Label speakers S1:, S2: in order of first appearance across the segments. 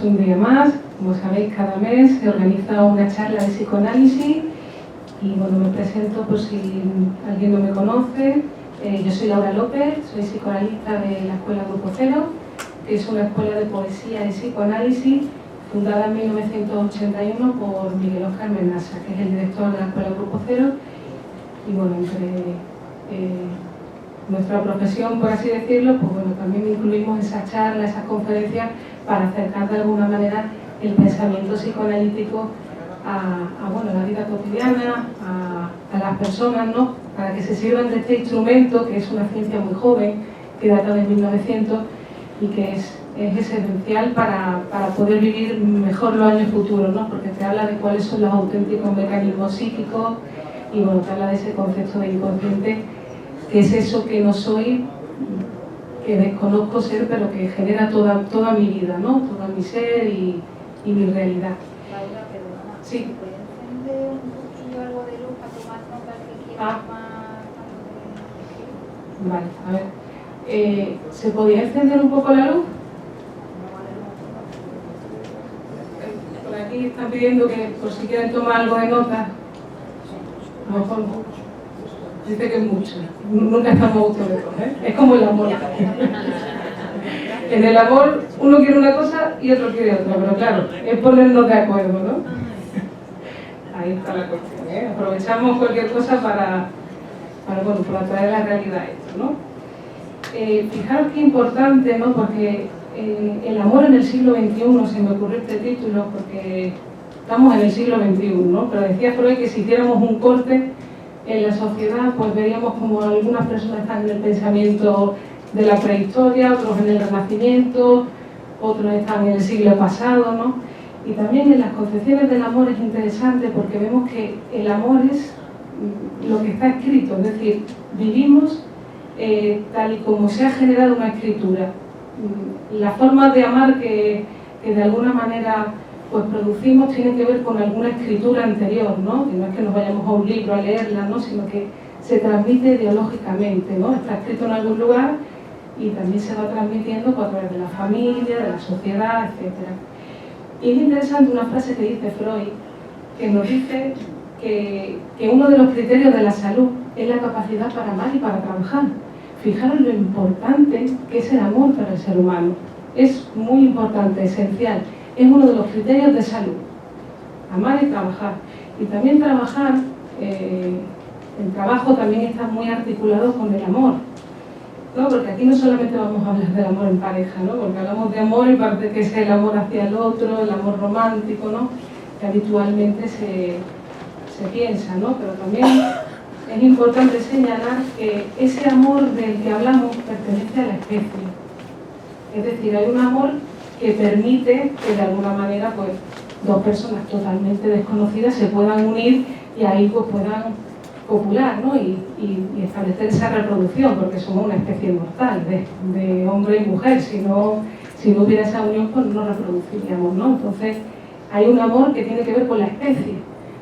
S1: un día más. Como sabéis, cada mes se organiza una charla de psicoanálisis y bueno, me presento por si alguien no me conoce. Yo soy Laura López, soy psicoanalista de la Escuela Grupo Cero, que es una escuela de poesía y psicoanálisis fundada en 1981 por Miguel Óscar Menasa, que es el director de la Escuela Grupo Cero. Y bueno, entre nuestra profesión, por así decirlo, pues bueno, también incluimos esas charlas, esas conferencias para acercar de alguna manera el pensamiento psicoanalítico a bueno, la vida cotidiana, a las personas, ¿no? Para que se sirvan de este instrumento, que es una ciencia muy joven, que data de 1900 y que es esencial para poder vivir mejor los años futuros, ¿no? Porque te habla de cuáles son los auténticos mecanismos psíquicos y bueno, te habla de ese concepto de inconsciente, que es eso que no soy, que desconozco ser, pero que genera toda mi vida, ¿no? Todo mi ser y mi realidad.
S2: Laura, perdona.
S1: Sí.
S2: ¿Puedes encender un poquillo algo de luz para tomar notas que quieras más?
S1: Vale, a ver. ¿Se podía encender un poco la luz? Por aquí están pidiendo que por si quieren tomar algo de nota. A lo mejor dice que es mucho. Nunca estamos autónomos, ¿eh? Es como el amor. En el amor uno quiere una cosa y otro quiere otra, pero claro, es ponernos de acuerdo, ¿no? Ahí está la cuestión, ¿eh? Aprovechamos cualquier cosa para traer la realidad esto, ¿no? Fijaros qué importante, ¿no? Porque el amor en el siglo XXI, se me ocurrió este título, porque estamos en el siglo XXI, ¿no? Pero decía Freud que si hiciéramos un corte en la sociedad, pues veríamos como algunas personas están en el pensamiento de la prehistoria, otros en el Renacimiento, otros están en el siglo pasado, ¿no? Y también en las concepciones del amor es interesante porque vemos que el amor es lo que está escrito, es decir, vivimos tal y como se ha generado una escritura. La forma de amar que de alguna manera pues producimos tiene que ver con alguna escritura anterior, ¿no? Que no es que nos vayamos a un libro a leerla, ¿no? Sino que se transmite ideológicamente, ¿no? Está escrito en algún lugar y también se va transmitiendo a través de la familia, de la sociedad, etc. Y es interesante una frase que dice Freud, que nos dice que uno de los criterios de la salud es la capacidad para amar y para trabajar. Fijaros lo importante que es el amor para el ser humano. Es muy importante, esencial. Es uno de los criterios de salud. Amar y trabajar. Y también trabajar, el trabajo también está muy articulado con el amor, ¿no? Porque aquí no solamente vamos a hablar del amor en pareja, ¿no? Porque hablamos de amor y parece que es el amor hacia el otro, el amor romántico, ¿no? Que habitualmente se piensa, ¿no? Pero también es importante señalar que ese amor del que hablamos pertenece a la especie. Es decir, hay un amor que permite que de alguna manera pues, dos personas totalmente desconocidas se puedan unir y ahí pues, puedan copular, ¿no? y establecer esa reproducción, porque somos una especie mortal de hombre y mujer. Si no hubiera esa unión, pues no reproduciríamos, ¿no? Entonces hay un amor que tiene que ver con la especie,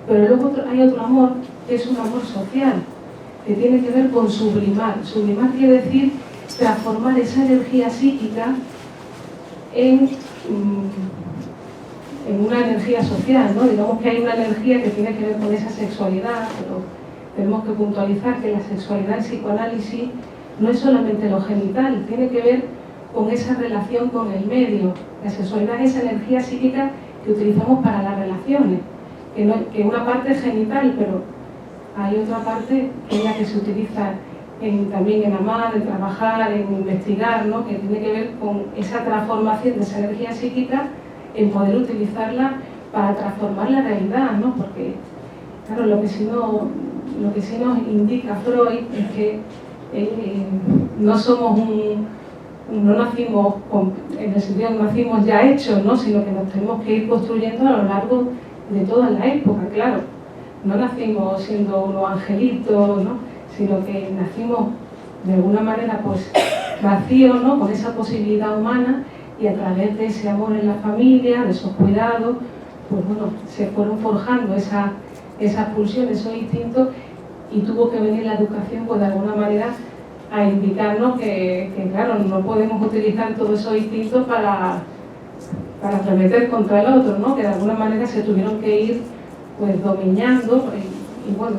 S1: pero luego hay otro amor que es un amor social, que tiene que ver con sublimar. Sublimar quiere decir transformar esa energía psíquica en una energía social, ¿no? Digamos que hay una energía que tiene que ver con esa sexualidad, pero tenemos que puntualizar que la sexualidad en psicoanálisis no es solamente lo genital, tiene que ver con esa relación con el medio. La sexualidad es esa energía psíquica que utilizamos para las relaciones, que una parte es genital, pero hay otra parte que es la que se utiliza también en amar, en trabajar, en investigar, ¿no? Que tiene que ver con esa transformación de esa energía psíquica en poder utilizarla para transformar la realidad, ¿no? Porque, claro, lo que sí nos indica Freud es que no somos no nacimos en el sentido que nacimos ya hechos, ¿no? Sino que nos tenemos que ir construyendo a lo largo de toda la época, claro. No nacimos siendo unos angelitos, ¿no? Sino que nacimos de alguna manera pues vacíos, ¿no? Con esa posibilidad humana, y a través de ese amor en la familia, de esos cuidados, pues bueno, se fueron forjando esa pulsión, esos instintos, y tuvo que venir la educación pues de alguna manera a indicarnos que claro, no podemos utilizar todos esos instintos para arremeter contra el otro, ¿no? Que de alguna manera se tuvieron que ir pues dominando y bueno,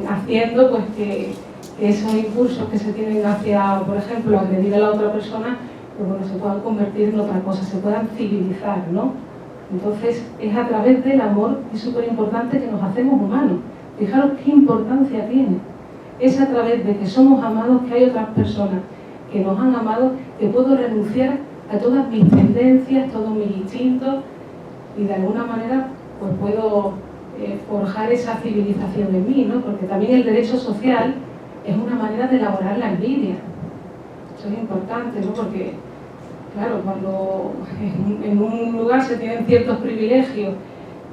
S1: haciendo pues que esos impulsos que se tienen hacia, por ejemplo, agredir a la otra persona, pues bueno, se puedan convertir en otra cosa, se puedan civilizar, ¿no? Entonces es a través del amor, es súper importante, que nos hacemos humanos. Fijaros qué importancia tiene. Es a través de que somos amados que hay otras personas que nos han amado, que puedo renunciar a todas mis tendencias, todos mis instintos y de alguna manera pues puedo forjar esa civilización en mí, ¿no? Porque también el derecho social es una manera de elaborar la envidia. Eso es importante, ¿no? Porque, claro, cuando en un lugar se tienen ciertos privilegios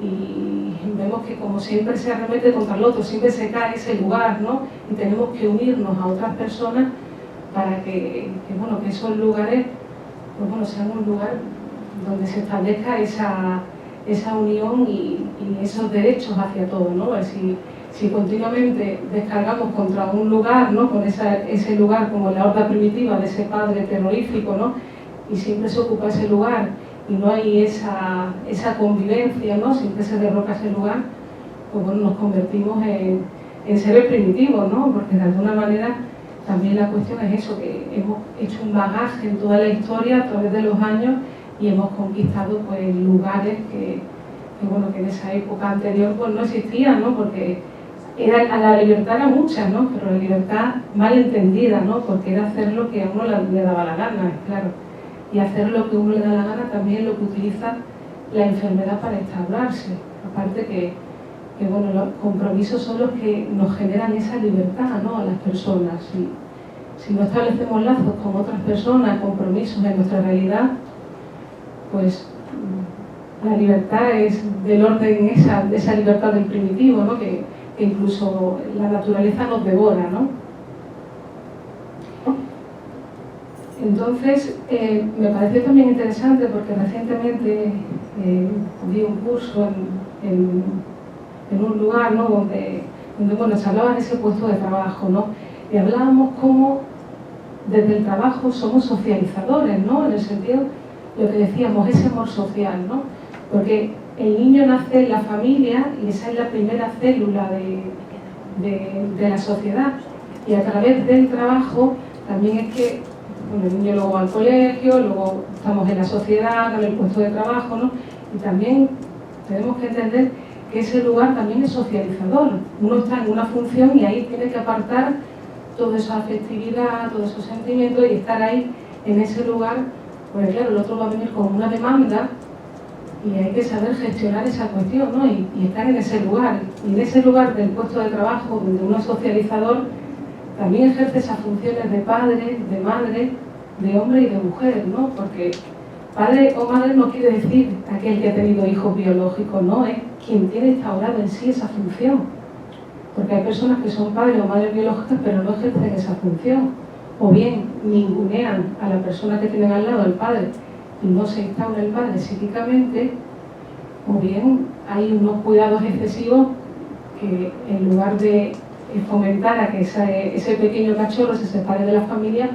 S1: y vemos que como siempre se arremete contra el otro, siempre se cae ese lugar, ¿no? Y tenemos que unirnos a otras personas para que esos lugares pues bueno, sean un lugar donde se establezca esa unión y esos derechos hacia todo, ¿no? Si continuamente descargamos contra un lugar, ¿no? Con ese lugar como la horda primitiva de ese padre terrorífico, ¿no? Y siempre se ocupa ese lugar y no hay esa convivencia, ¿no? Siempre se derroca ese lugar, pues bueno, nos convertimos en seres primitivos, ¿no? Porque de alguna manera también la cuestión es eso, que hemos hecho un bagaje en toda la historia a través de los años y hemos conquistado pues lugares que en esa época anterior pues no existían, ¿no? Porque la libertad era mucha, ¿no? Pero la libertad mal entendida, ¿no? Porque era hacer lo que a uno le daba la gana, claro. Y hacer lo que a uno le da la gana también es lo que utiliza la enfermedad para instaurarse. Aparte que bueno, los compromisos son los que nos generan esa libertad, ¿no? A las personas. Si no establecemos lazos con otras personas, compromisos en nuestra realidad, pues la libertad es del orden de esa libertad del primitivo, ¿no? Que incluso la naturaleza nos devora, ¿no? Entonces, me pareció también interesante porque recientemente di un curso en un lugar, ¿no? donde bueno, se hablaba de ese puesto de trabajo, ¿no? Y hablábamos cómo desde el trabajo somos socializadores, ¿no? En el sentido, lo que decíamos, ese amor social, ¿no? Porque el niño nace en la familia y esa es la primera célula de la sociedad. Y a través del trabajo también es que bueno, el niño luego va al colegio, luego estamos en la sociedad, en el puesto de trabajo, ¿no? Y también tenemos que entender que ese lugar también es socializador. Uno está en una función y ahí tiene que apartar toda esa afectividad, todos esos sentimientos y estar ahí en ese lugar, porque claro, el otro va a venir con una demanda y hay que saber gestionar esa cuestión, ¿no? Y estar en ese lugar. Y en ese lugar del puesto de trabajo, donde uno es socializador, también ejerce esas funciones de padre, de madre, de hombre y de mujer, ¿no? Porque padre o madre no quiere decir aquel que ha tenido hijos biológicos, no, es quien tiene instaurado en sí esa función. Porque hay personas que son padres o madres biológicas pero no ejercen esa función. O bien ningunean a la persona que tienen al lado, el padre, y no se instaura el padre psíquicamente, o bien hay unos cuidados excesivos que en lugar de fomentar a que ese pequeño cachorro se separe de la familia,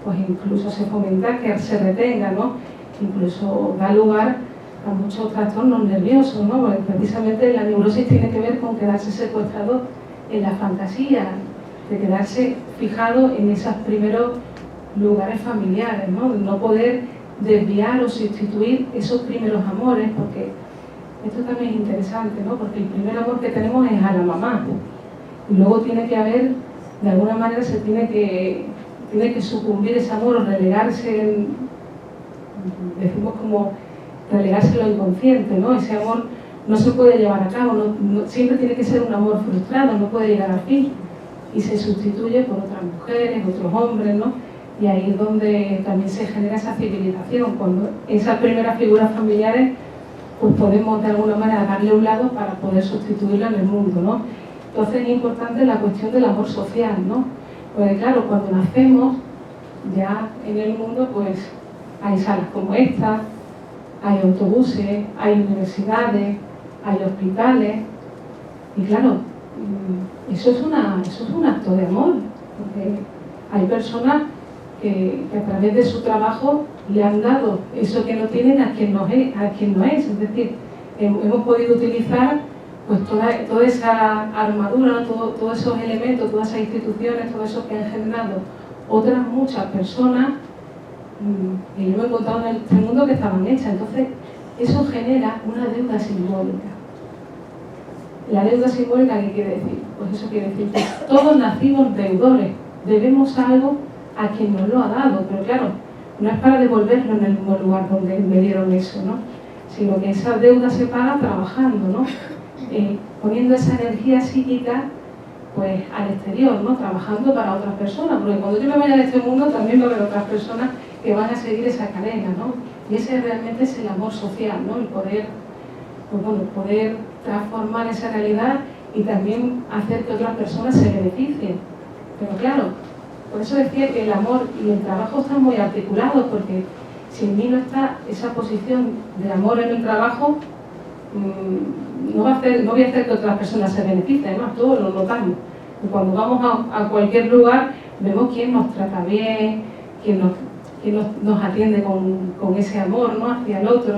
S1: pues incluso se fomenta que se retenga, ¿no? Incluso da lugar a muchos trastornos nerviosos, ¿no? Porque precisamente la neurosis tiene que ver con quedarse secuestrado en la fantasía, de quedarse fijado en esos primeros lugares familiares, ¿no? De no poder desviar o sustituir esos primeros amores, porque esto también es interesante, ¿no? Porque el primer amor que tenemos es a la mamá. Y luego tiene que haber, de alguna manera se tiene que sucumbir ese amor o relegarse, decimos como relegarse lo inconsciente, ¿no? Ese amor no se puede llevar a cabo, siempre tiene que ser un amor frustrado, no puede llegar a fin. Y se sustituye por otras mujeres, otros hombres, ¿no? Y ahí es donde también se genera esa civilización, cuando esas primeras figuras familiares, pues podemos de alguna manera darle un lado para poder sustituirla en el mundo, ¿no? Entonces es importante la cuestión del amor social, ¿no? Porque claro, cuando nacemos ya en el mundo, pues hay salas como esta, hay autobuses, hay universidades, hay hospitales, y claro, eso es un acto de amor, porque hay personas que a través de su trabajo le han dado eso que no tienen a quien no es. Es decir, hemos podido utilizar pues toda esa armadura, todos esos elementos, todas esas instituciones, todo eso que han generado otras muchas personas, y yo me he encontrado en este mundo que estaban hechas. Entonces, eso genera una deuda simbólica. La deuda simbólica, ¿qué quiere decir? Pues eso quiere decir que todos nacimos deudores, debemos algo a quien nos lo ha dado, pero claro, no es para devolverlo en el mismo lugar donde me dieron eso, ¿no? Sino que esa deuda se paga trabajando, ¿no? Poniendo esa energía psíquica pues al exterior, ¿no? Trabajando para otras personas, porque cuando yo me vaya de este mundo también va a haber otras personas que van a seguir esa cadena, ¿no? Y ese realmente es el amor social, ¿no? El poder, pues bueno, poder transformar esa realidad y también hacer que otras personas se beneficien. Pero claro, por eso decía que el amor y el trabajo están muy articulados, porque si en mí no está esa posición de amor en el trabajo, no voy a hacer que otras personas se beneficien. Además, todos lo notamos. Y cuando vamos a cualquier lugar, vemos quién nos trata bien, quién nos atiende con ese amor, ¿no? Hacia el otro.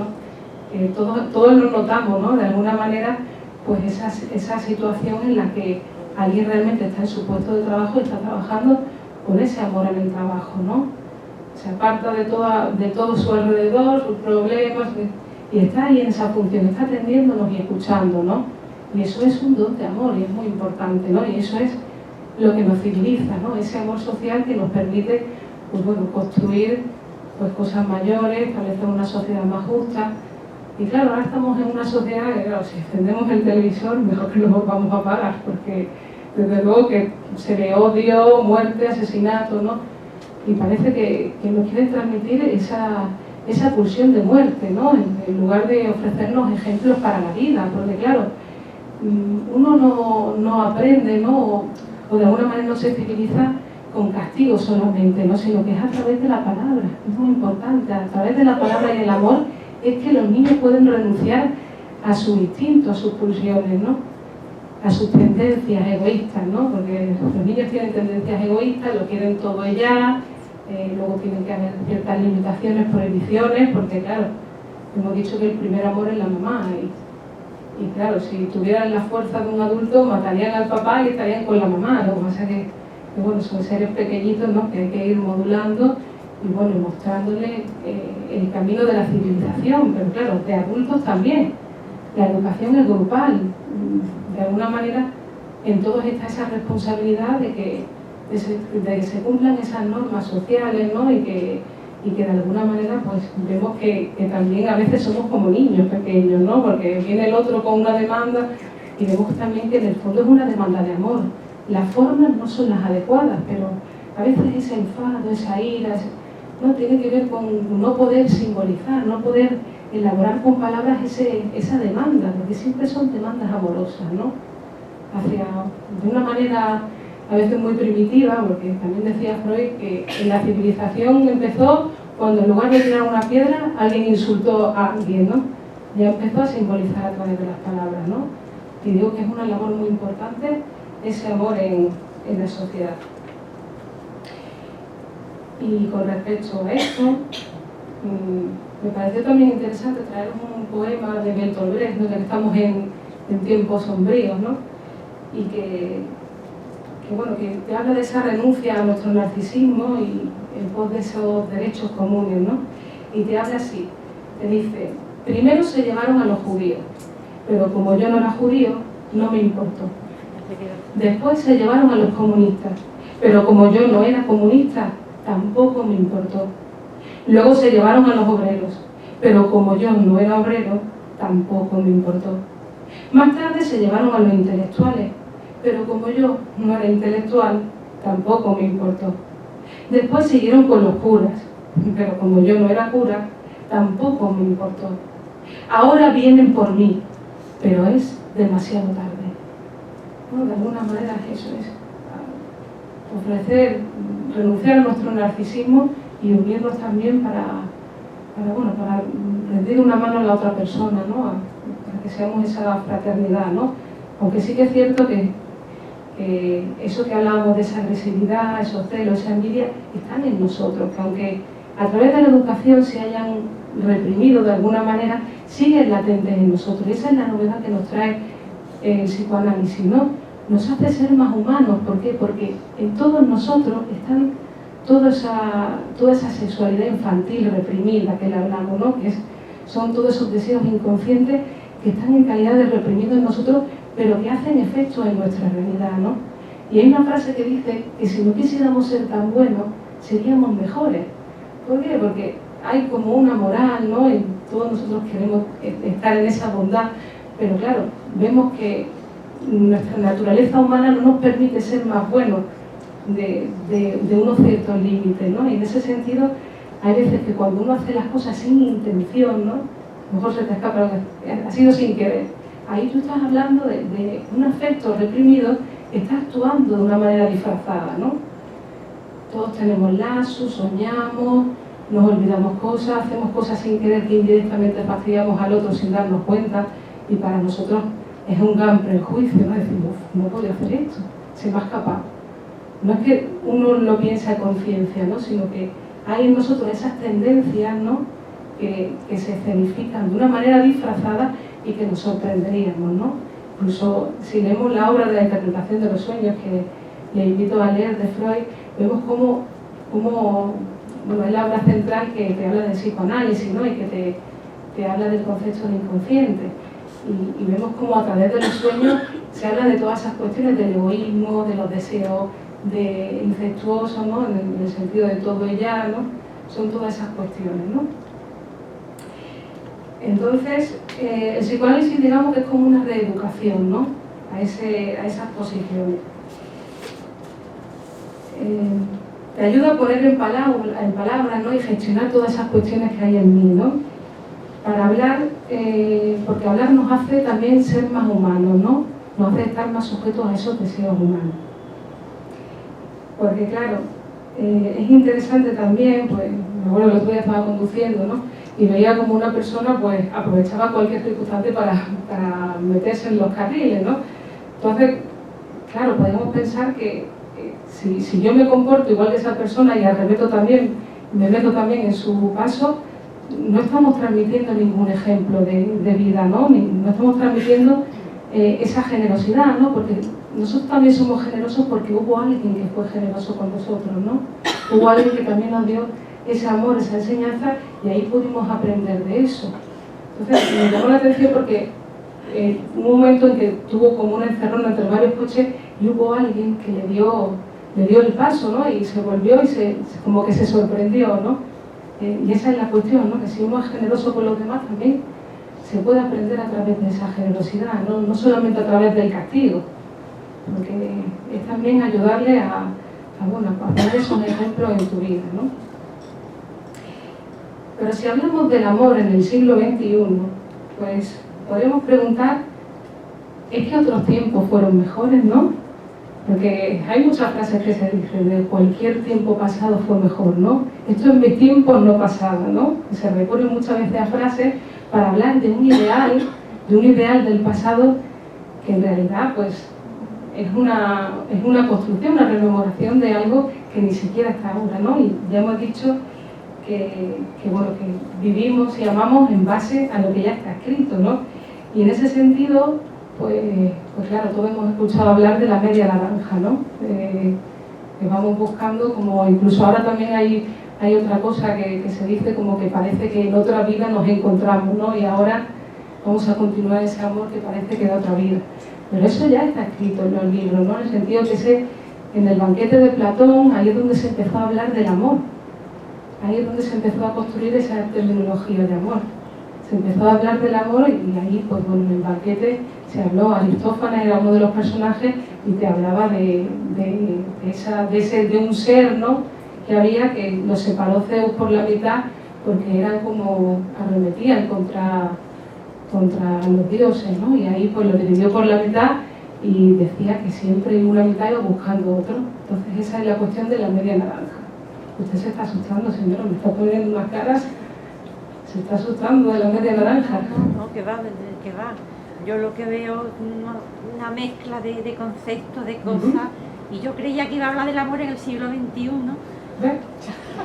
S1: Todos lo notamos, ¿no? De alguna manera, pues esa situación en la que alguien realmente está en su puesto de trabajo y está trabajando con ese amor en el trabajo, ¿no? Se aparta de todo su alrededor, sus problemas, y está ahí en esa función, está atendiéndonos y escuchando, ¿no? Y eso es un don de amor y es muy importante, ¿no? Y eso es lo que nos civiliza, ¿no? Ese amor social que nos permite, pues bueno, construir pues cosas mayores, establecer una sociedad más justa. Y claro, ahora estamos en una sociedad que, claro, si encendemos el televisor, mejor que lo vamos a parar, porque desde luego que se ve odio, muerte, asesinato, ¿no? Y parece que nos quieren transmitir esa pulsión de muerte, ¿no? En lugar de ofrecernos ejemplos para la vida, porque claro, uno no aprende, ¿no? O de alguna manera no se civiliza con castigo solamente, ¿no? Sino que es a través de la palabra. Es muy importante, a través de la palabra y el amor es que los niños pueden renunciar a su instinto, a sus pulsiones, ¿no? A sus tendencias egoístas, ¿no? Porque los niños tienen tendencias egoístas, lo quieren todo ya, luego tienen que haber ciertas limitaciones, prohibiciones, porque claro, hemos dicho que el primer amor es la mamá, y claro, si tuvieran la fuerza de un adulto, matarían al papá y estarían con la mamá. Lo que pasa es que bueno, son seres pequeñitos, ¿no? Que hay que ir modulando y bueno, mostrándole el camino de la civilización, pero claro, de adultos también. La educación es grupal, de alguna manera en todos está esa responsabilidad de que se cumplan esas normas sociales, ¿no? Y que de alguna manera pues vemos que también a veces somos como niños pequeños, ¿no? Porque viene el otro con una demanda y vemos también que en el fondo es una demanda de amor. Las formas no son las adecuadas, pero a veces ese enfado, esa ira, no tiene que ver con no poder simbolizar, no poder elaborar con palabras esa demanda, porque siempre son demandas amorosas, ¿no? De una manera a veces muy primitiva, porque también decía Freud que la civilización empezó cuando en lugar de tirar una piedra, alguien insultó a alguien, ¿no? Ya empezó a simbolizar a través de las palabras, ¿no? Y digo que es una labor muy importante ese amor en la sociedad. Y con respecto a esto, me pareció también interesante traer un poema de Bertolt Brecht, ¿no? Ya que estamos en tiempos sombríos, ¿no? Y que te habla de esa renuncia a nuestro narcisismo y en pos de esos derechos comunes, ¿no? Y te habla así, te dice: primero se llevaron a los judíos, pero como yo no era judío, no me importó. Después se llevaron a los comunistas, pero como yo no era comunista, tampoco me importó. Luego se llevaron a los obreros, pero como yo no era obrero, tampoco me importó. Más tarde se llevaron a los intelectuales, pero como yo no era intelectual, tampoco me importó. Después siguieron con los curas, pero como yo no era cura, tampoco me importó. Ahora vienen por mí, pero es demasiado tarde. ¿No? De alguna manera eso es renunciar a nuestro narcisismo y unirnos también para rendir una mano a la otra persona, ¿no? Para que seamos esa fraternidad, ¿no? Aunque sí que es cierto que eso que hablábamos de esa agresividad, esos celos, esa envidia, están en nosotros, que aunque a través de la educación se hayan reprimido de alguna manera, siguen latentes en nosotros. Y esa es la novedad que nos trae el psicoanálisis, ¿no? Nos hace ser más humanos. ¿Por qué? Porque en todos nosotros están toda esa sexualidad infantil reprimida que le hablamos, ¿no? Son todos esos deseos inconscientes que están en calidad de reprimidos en nosotros, pero que hacen efecto en nuestra realidad, ¿no? Y hay una frase que dice que si no quisiéramos ser tan buenos, seríamos mejores. ¿Por qué? Porque hay como una moral, ¿no? Y todos nosotros queremos estar en esa bondad, pero claro, vemos que nuestra naturaleza humana no nos permite ser más buenos de unos ciertos límites, ¿no? Y en ese sentido, hay veces que cuando uno hace las cosas sin intención, ¿no? A lo mejor se te escapa, ha sido sin querer. Ahí tú estás hablando de un afecto reprimido que está actuando de una manera disfrazada, ¿no? Todos tenemos lazos, soñamos, nos olvidamos cosas, hacemos cosas sin querer que indirectamente fastidiamos al otro sin darnos cuenta, y para nosotros es un gran prejuicio, ¿no? Decir, no puedo hacer esto, se me ha escapado. No es que uno lo piensa a conciencia, ¿no? Sino que hay en nosotros esas tendencias, ¿no? que se escenifican de una manera disfrazada y que nos sorprenderíamos, ¿no? Incluso si leemos la obra de la interpretación de los sueños, que le invito a leer, de Freud, vemos cómo bueno, es la obra central que te habla del psicoanálisis, ¿no? Y que te habla del concepto del inconsciente. Y vemos cómo a través de los sueños se habla de todas esas cuestiones del egoísmo, de los deseos de incestuosos, ¿no? En el sentido de todo ella, ¿no? Son todas esas cuestiones, ¿no? Entonces, el psicoanálisis, digamos que es como una reeducación, ¿no? A esas posiciones. Te ayuda a poner en palabras, ¿no? Y gestionar todas esas cuestiones que hay en mí, ¿no? Para hablar, porque hablar nos hace también ser más humanos, ¿no? Nos hace estar más sujetos a esos deseos humanos. Porque claro, es interesante también, pues, me acuerdo que el otro día estaba conduciendo, ¿no? Y veía como una persona, pues, aprovechaba cualquier circunstancia para meterse en los carriles, ¿no? Entonces, claro, podemos pensar que si yo me comporto igual que esa persona y me meto también en su paso, no estamos transmitiendo ningún ejemplo de vida, ¿no? No estamos transmitiendo esa generosidad, ¿no? Porque nosotros también somos generosos porque hubo alguien que fue generoso con nosotros, ¿no? Hubo alguien que también nos dio ese amor, esa enseñanza, y ahí pudimos aprender de eso. Entonces, me llamó la atención porque un momento en que tuvo como un encerrón entre varios coches y hubo alguien que le dio el paso, ¿no? Y se volvió y como que se sorprendió, ¿no? Y esa es la cuestión, ¿no? Que si uno es generoso con los demás también se puede aprender a través de esa generosidad, no solamente a través del castigo, porque es también ayudarle a poner esos ejemplos en tu vida, ¿no? Pero si hablamos del amor en el siglo XXI, pues podemos preguntar, ¿es que otros tiempos fueron mejores, no? Porque hay muchas frases que se dicen, de cualquier tiempo pasado fue mejor, ¿no? Esto en mis tiempos no pasaba, ¿no? Y se recurren muchas veces a frases para hablar de un ideal del pasado que en realidad, pues, es una construcción, una rememoración de algo que ni siquiera está ahora, ¿no? Y ya hemos dicho que vivimos y amamos en base a lo que ya está escrito, ¿no? Y en ese sentido, pues claro, todos hemos escuchado hablar de la media naranja, ¿no? Que vamos buscando, como incluso ahora también hay otra cosa que se dice como que parece que en otra vida nos encontramos, ¿no? Y ahora vamos a continuar ese amor que parece que da otra vida. Pero eso ya está escrito en los libros, ¿no? En el sentido que en el banquete de Platón, ahí es donde se empezó a hablar del amor. Ahí es donde se empezó a construir esa terminología de amor. Se empezó a hablar del amor y ahí, pues bueno, en el banquete se habló, Aristófanes era uno de los personajes y te hablaba de un ser, ¿no? Que había, que los separó Zeus por la mitad porque eran como arremetían contra los dioses, ¿no? Y ahí pues lo dividió por la mitad y decía que siempre una mitad iba buscando otro. Entonces esa es la cuestión de la media naranja. Usted se está asustando, señora, me está poniendo unas caras. ¿Se está asustando de la media naranja?
S3: No, que va. Yo lo que veo es una mezcla de conceptos, de cosas, y yo creía que iba a hablar del amor en el siglo XXI,
S1: ¿Ves?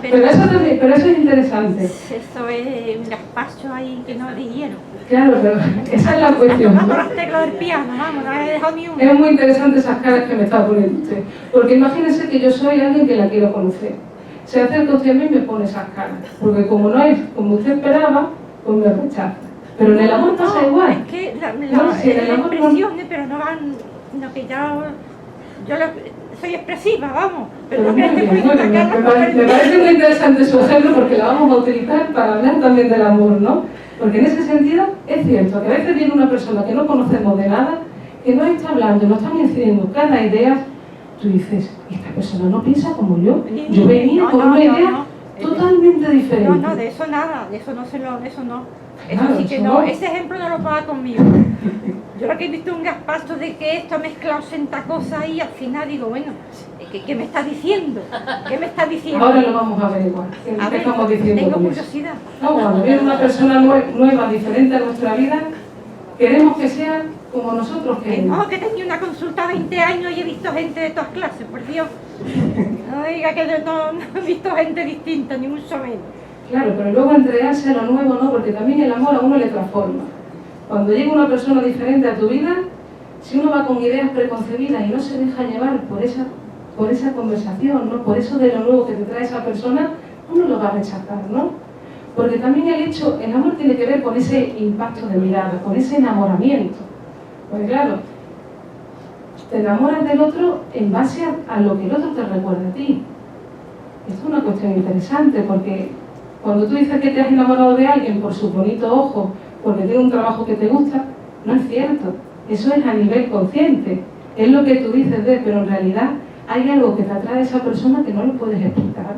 S1: Pero eso también, pero eso es interesante.
S3: Eso es un gazpacho ahí que no dijeron.
S1: Claro, pero esa es la cuestión,
S3: Vamos
S1: ¿no?
S3: las teclas del piano, vamos, no he dejado ni una.
S1: Es muy interesante esas caras que me está poniendo usted. Porque imagínese que yo soy alguien que la quiero conocer. Se acerca usted a mí y me pone esas caras. Porque como no es como usted esperaba, pues me rechaza. Pero en el amor pasa igual.
S3: Es que
S1: No, si en el amor no-
S3: expresiones, pero no van, no que soy expresiva, vamos. Pero no
S1: Muy
S3: crees que
S1: bien,
S3: pongo
S1: muy
S3: una
S1: bien.
S3: cara
S1: Me
S3: para
S1: parece muy interesante su ejemplo porque la vamos a utilizar para hablar también del amor, ¿no? Porque en ese sentido es cierto que a veces viene una persona que no conocemos de nada, que nos está hablando, nos está incidiendo cada idea, tú dices, esta persona no piensa como yo. Yo venía con una idea totalmente diferente.
S3: No, de eso nada, de eso no se lo, de eso no. Eso
S1: Claro,
S3: sí que
S1: eso
S3: no,
S1: no.
S3: ese ejemplo no lo paga conmigo. Yo lo que he visto es un gazpacho de que esto ha mezclado 60 cosas y al final digo, bueno, ¿qué me está diciendo? ¿Qué me está diciendo?
S1: Ahora lo vamos a averiguar. ¿Qué
S3: A ver,
S1: estamos diciendo
S3: tengo
S1: con eso?
S3: curiosidad.
S1: No, cuando viene una persona nueva, diferente a nuestra vida, queremos que sea como nosotros
S3: Que
S1: queremos.
S3: no, que tenía una consulta 20 años y he visto gente de todas clases, por Dios. No diga que no he visto gente distinta, ni mucho menos.
S1: Claro, pero luego entregarse a lo nuevo no, porque también el amor a uno le transforma. Cuando llega una persona diferente a tu vida, si uno va con ideas preconcebidas y no se deja llevar por esa conversación, ¿no? Por eso de lo nuevo que te trae esa persona, uno lo va a rechazar, ¿no? Porque también el amor tiene que ver con ese impacto de mirada, con ese enamoramiento. Porque claro, te enamoras del otro en base a lo que el otro te recuerda a ti. Esto es una cuestión interesante porque cuando tú dices que te has enamorado de alguien por su bonito ojo, porque tiene un trabajo que te gusta, no es cierto. Eso es a nivel consciente. Es lo que tú dices pero en realidad hay algo que te atrae a esa persona que no lo puedes explicar.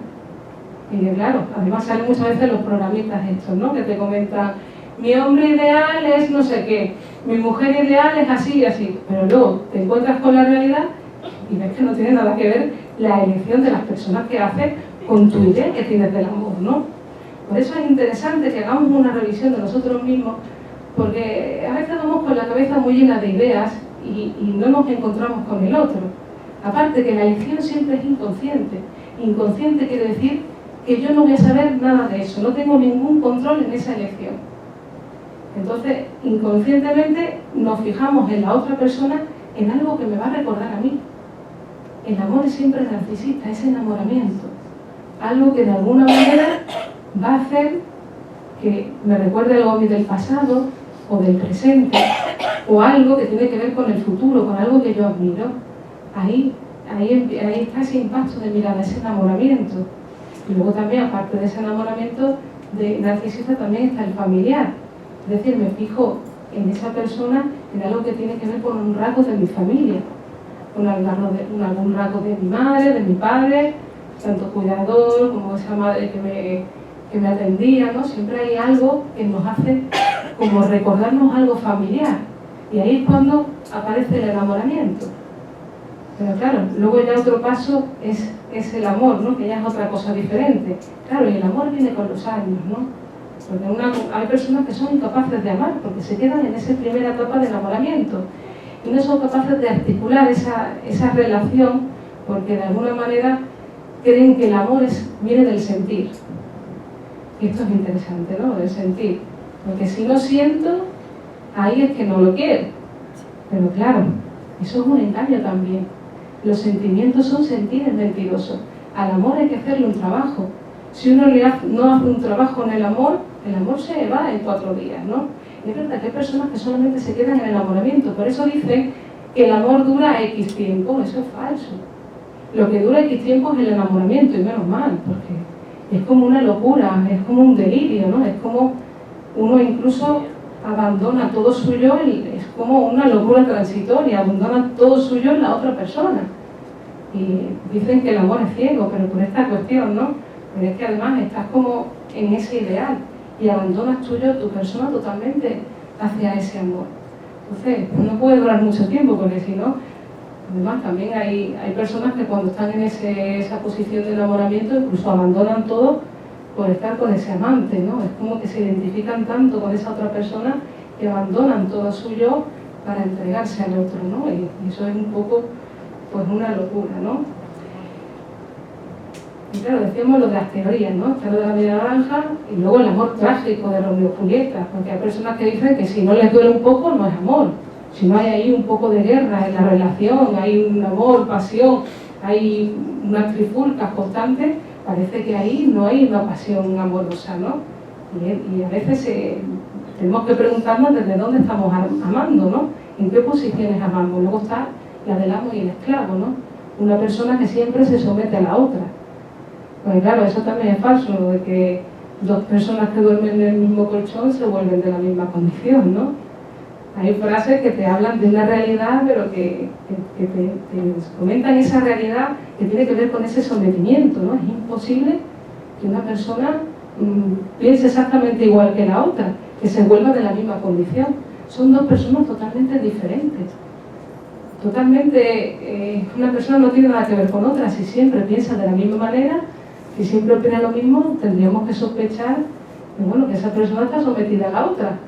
S1: Y que claro, además salen muchas veces los programitas estos, ¿no? Que te comentan, mi hombre ideal es no sé qué, mi mujer ideal es así y así. Pero luego te encuentras con la realidad y ves que no tiene nada que ver la elección de las personas que haces con tu idea que tienes del amor, ¿no? Por eso es interesante que hagamos una revisión de nosotros mismos, porque a veces vamos con la cabeza muy llena de ideas y no nos encontramos con el otro. Aparte que la elección siempre es inconsciente. Inconsciente quiere decir que yo no voy a saber nada de eso, no tengo ningún control en esa elección. Entonces, inconscientemente nos fijamos en la otra persona en algo que me va a recordar a mí. El amor es siempre narcisista, es enamoramiento. Algo que de alguna manera va a hacer que me recuerde algo a mí del pasado o del presente o algo que tiene que ver con el futuro, con algo que yo admiro. Ahí está ese impacto de mirada, ese enamoramiento. Y luego también, aparte de ese enamoramiento de narcisista, también está el familiar. Es decir, me fijo en esa persona en algo que tiene que ver con un rasgo de mi familia, con algún rasgo de mi madre, de mi padre, tanto cuidador como esa madre que me atendía, ¿no? Siempre hay algo que nos hace como recordarnos algo familiar. Y ahí es cuando aparece el enamoramiento. Pero claro, luego ya otro paso es el amor, ¿no? Que ya es otra cosa diferente. Claro, y el amor viene con los años, ¿no? Porque hay personas que son incapaces de amar porque se quedan en esa primera etapa de enamoramiento y no son capaces de articular esa relación porque de alguna manera creen que el amor viene del sentir. Y esto es interesante, ¿no? Del sentir. Porque si no siento, ahí es que no lo quiero. Pero claro, eso es un engaño también. Los sentimientos son sentires mentirosos. Al amor hay que hacerle un trabajo. Si uno no hace un trabajo en el amor se va en 4 días, ¿no? Y es verdad que hay personas que solamente se quedan en el enamoramiento. Por eso dicen que el amor dura X tiempo. Eso es falso. Lo que dura X tiempo es el enamoramiento, y menos mal, porque es como una locura, es como un delirio, ¿no? Es como uno incluso abandona todo suyo, es como una locura transitoria, abandona todo suyo en la otra persona. Y dicen que el amor es ciego, pero por esta cuestión, ¿no? Pero es que además estás como en ese ideal y abandonas tu persona totalmente hacia ese amor. Entonces, no puede durar mucho tiempo, porque si no, además también hay personas que cuando están en esa posición de enamoramiento incluso abandonan todo por estar con ese amante, ¿no? Es como que se identifican tanto con esa otra persona que abandonan todo suyo para entregarse al otro, ¿no? Y eso es un poco, pues, una locura, ¿no? Y claro, decíamos lo de las teorías, ¿no? Está lo de la media naranja y luego el amor trágico de Romeo y Julieta, porque hay personas que dicen que si no les duele un poco no es amor. Si no hay ahí un poco de guerra en la relación, hay un amor, pasión, hay unas trifulcas constantes, parece que ahí no hay una pasión amorosa, ¿no? Y a veces tenemos que preguntarnos desde dónde estamos amando, ¿no? En qué posiciones amamos. Luego está la del amo y el esclavo, ¿no? Una persona que siempre se somete a la otra. Pues claro, eso también es falso, lo de que dos personas que duermen en el mismo colchón se vuelven de la misma condición, ¿no? Hay frases que te hablan de una realidad, pero que te comentan esa realidad que tiene que ver con ese sometimiento, ¿no? Es imposible que una persona piense exactamente igual que la otra, que se vuelva de la misma condición. Son dos personas totalmente diferentes. Totalmente, una persona no tiene nada que ver con otra. Si siempre piensa de la misma manera, si siempre opina lo mismo, tendríamos que sospechar que, bueno, que esa persona está sometida a la otra.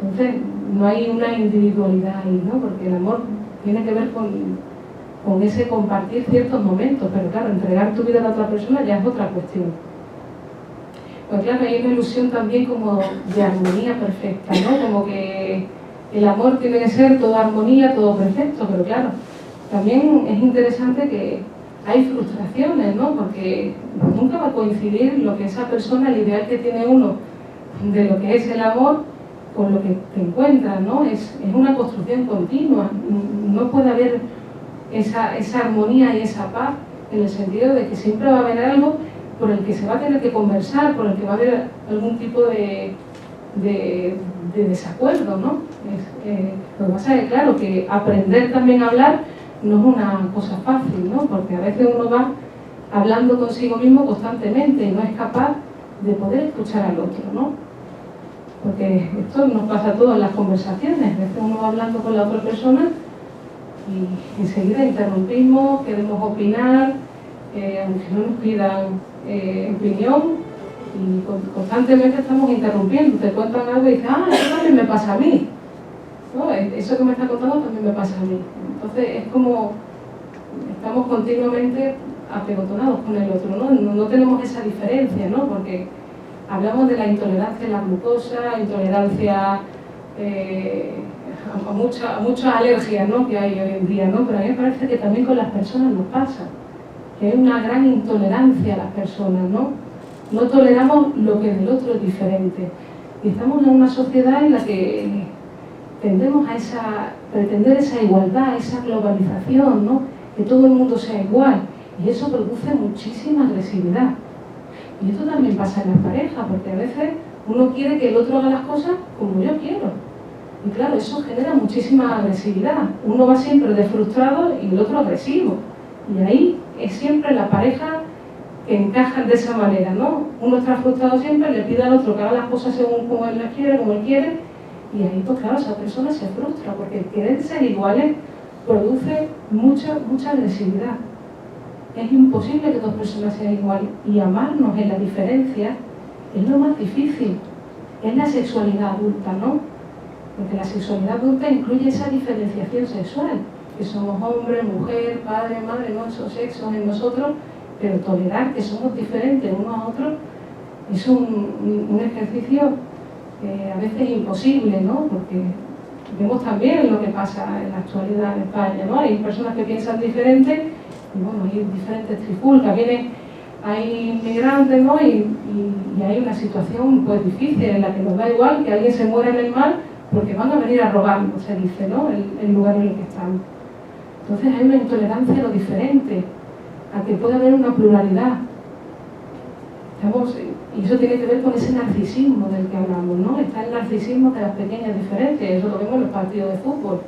S1: Entonces, no hay una individualidad ahí, ¿no? Porque el amor tiene que ver con ese compartir ciertos momentos, pero claro, entregar tu vida a la otra persona ya es otra cuestión. Pues claro, hay una ilusión también como de armonía perfecta, ¿no? Como que el amor tiene que ser toda armonía, todo perfecto, pero claro, también es interesante que hay frustraciones, ¿no? Porque nunca va a coincidir lo que esa persona, el ideal que tiene uno de lo que es el amor, con lo que te encuentras, ¿no? Es una construcción continua. No puede haber esa armonía y esa paz en el sentido de que siempre va a haber algo por el que se va a tener que conversar, por el que va a haber algún tipo de desacuerdo, ¿no? Lo que pasa es que, claro, que aprender también a hablar no es una cosa fácil, ¿no? Porque a veces uno va hablando consigo mismo constantemente y no es capaz de poder escuchar al otro, ¿no? Porque esto nos pasa a todos en las conversaciones. A veces uno va hablando con la otra persona y enseguida interrumpimos, queremos opinar, aunque no nos pidan opinión, y constantemente estamos interrumpiendo. Te cuentan algo y dices, eso también me pasa a mí, ¿no? Eso que me está contando también me pasa a mí. Entonces es como estamos continuamente apegotonados con el otro, ¿no? No tenemos esa diferencia, ¿no? Porque hablamos de la intolerancia a la glucosa, intolerancia a muchas alergias, ¿no? Que hay hoy en día, ¿no? Pero a mí me parece que también con las personas nos pasa, que hay una gran intolerancia a las personas, ¿no? No toleramos lo que del otro es diferente. Y estamos en una sociedad en la que tendemos a pretender esa igualdad, esa globalización, ¿no? Que todo el mundo sea igual. Y eso produce muchísima agresividad. Y esto también pasa en las parejas, porque a veces uno quiere que el otro haga las cosas como yo quiero. Y claro, eso genera muchísima agresividad. Uno va siempre de frustrado y el otro agresivo. Y ahí es siempre la pareja que encaja de esa manera, ¿no? Uno está frustrado siempre, le pide al otro que haga las cosas según como él las quiere, como él quiere, y ahí pues claro, esa persona se frustra, porque el querer ser iguales produce mucha agresividad. Es imposible que dos personas sean iguales, y amarnos en la diferencia es lo más difícil. Es la sexualidad adulta, ¿no? Porque la sexualidad adulta incluye esa diferenciación sexual, que somos hombre, mujer, padre, madre, ¿no? Esos sexos en nosotros, pero tolerar que somos diferentes unos a otros es un ejercicio a veces imposible, ¿no? Porque vemos también lo que pasa en la actualidad en España, ¿no? Hay personas que piensan diferente y bueno, hay diferentes trifulcas, hay inmigrantes, ¿no? Y hay una situación pues difícil en la que nos da igual que alguien se muera en el mar porque van a venir a robarnos, se dice, ¿no? El lugar en el que estamos. Entonces hay una intolerancia a lo diferente, a que puede haber una pluralidad. Y eso tiene que ver con ese narcisismo del que hablamos, ¿no? Está el narcisismo de las pequeñas diferencias, eso lo vemos en los partidos de fútbol.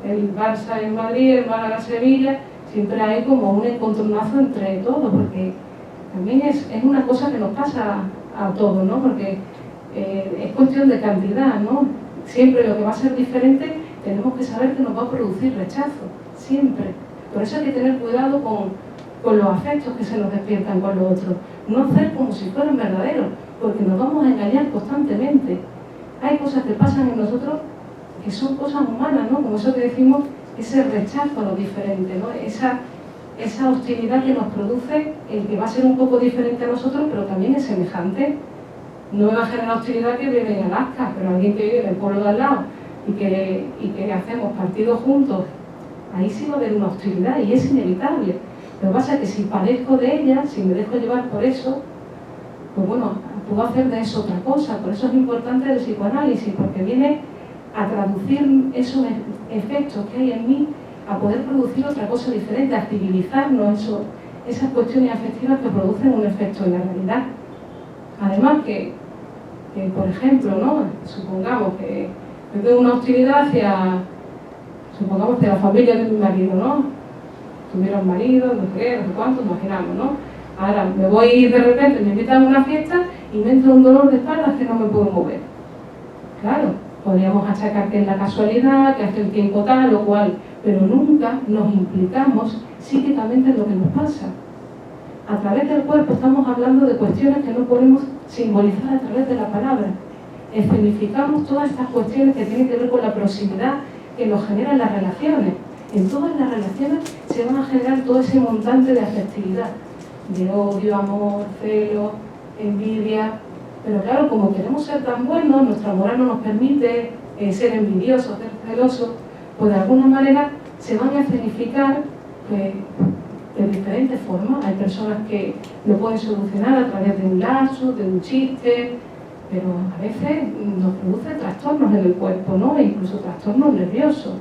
S1: El Barça en Madrid, el Málaga Sevilla, siempre hay como un encontronazo entre todos, porque también es una cosa que nos pasa a todos, ¿no? Porque es cuestión de cantidad, ¿no? Siempre lo que va a ser diferente tenemos que saber que nos va a producir rechazo, siempre. Por eso hay que tener cuidado con los afectos que se nos despiertan con los otros. No hacer como si fueran verdaderos, porque nos vamos a engañar constantemente. Hay cosas que pasan en nosotros que son cosas humanas, ¿no? Como eso que decimos, ese rechazo a lo diferente, ¿no? esa hostilidad que nos produce el que va a ser un poco diferente a nosotros, pero también es semejante. No me va a generar hostilidad que vive en Alaska, pero alguien que vive en el pueblo de al lado y que hacemos partidos juntos, ahí sí va a haber una hostilidad y es inevitable. Lo que pasa es que si padezco de ella, si me dejo llevar por eso, pues bueno, puedo hacer de eso otra cosa. Por eso es importante el psicoanálisis, porque viene a traducir esos efectos que hay en mí, a poder producir otra cosa diferente, a civilizarnos esas cuestiones afectivas que producen un efecto en la realidad. Además que por ejemplo, ¿no? Supongamos que yo tengo una hostilidad hacia la familia de mi marido, ¿no? Tuviera un marido, no sé qué, no sé cuánto, imaginamos, ¿no? Ahora me voy de repente, me invitan a una fiesta y me entra un dolor de espalda que no me puedo mover. Claro, podríamos achacar que es la casualidad, que hace el tiempo tal o cual, pero nunca nos implicamos psíquicamente en lo que nos pasa. A través del cuerpo estamos hablando de cuestiones que no podemos simbolizar a través de la palabra. Escenificamos todas estas cuestiones que tienen que ver con la proximidad que nos generan las relaciones. En todas las relaciones se van a generar todo ese montante de afectividad, de odio, amor, celo, envidia. Pero claro, como queremos ser tan buenos, nuestra moral no nos permite ser envidiosos, ser celosos, pues de alguna manera se van a escenificar de diferentes formas. Hay personas que lo pueden solucionar a través de un lazo, de un chiste, pero a veces nos produce trastornos en el cuerpo, ¿no? E incluso trastornos nerviosos.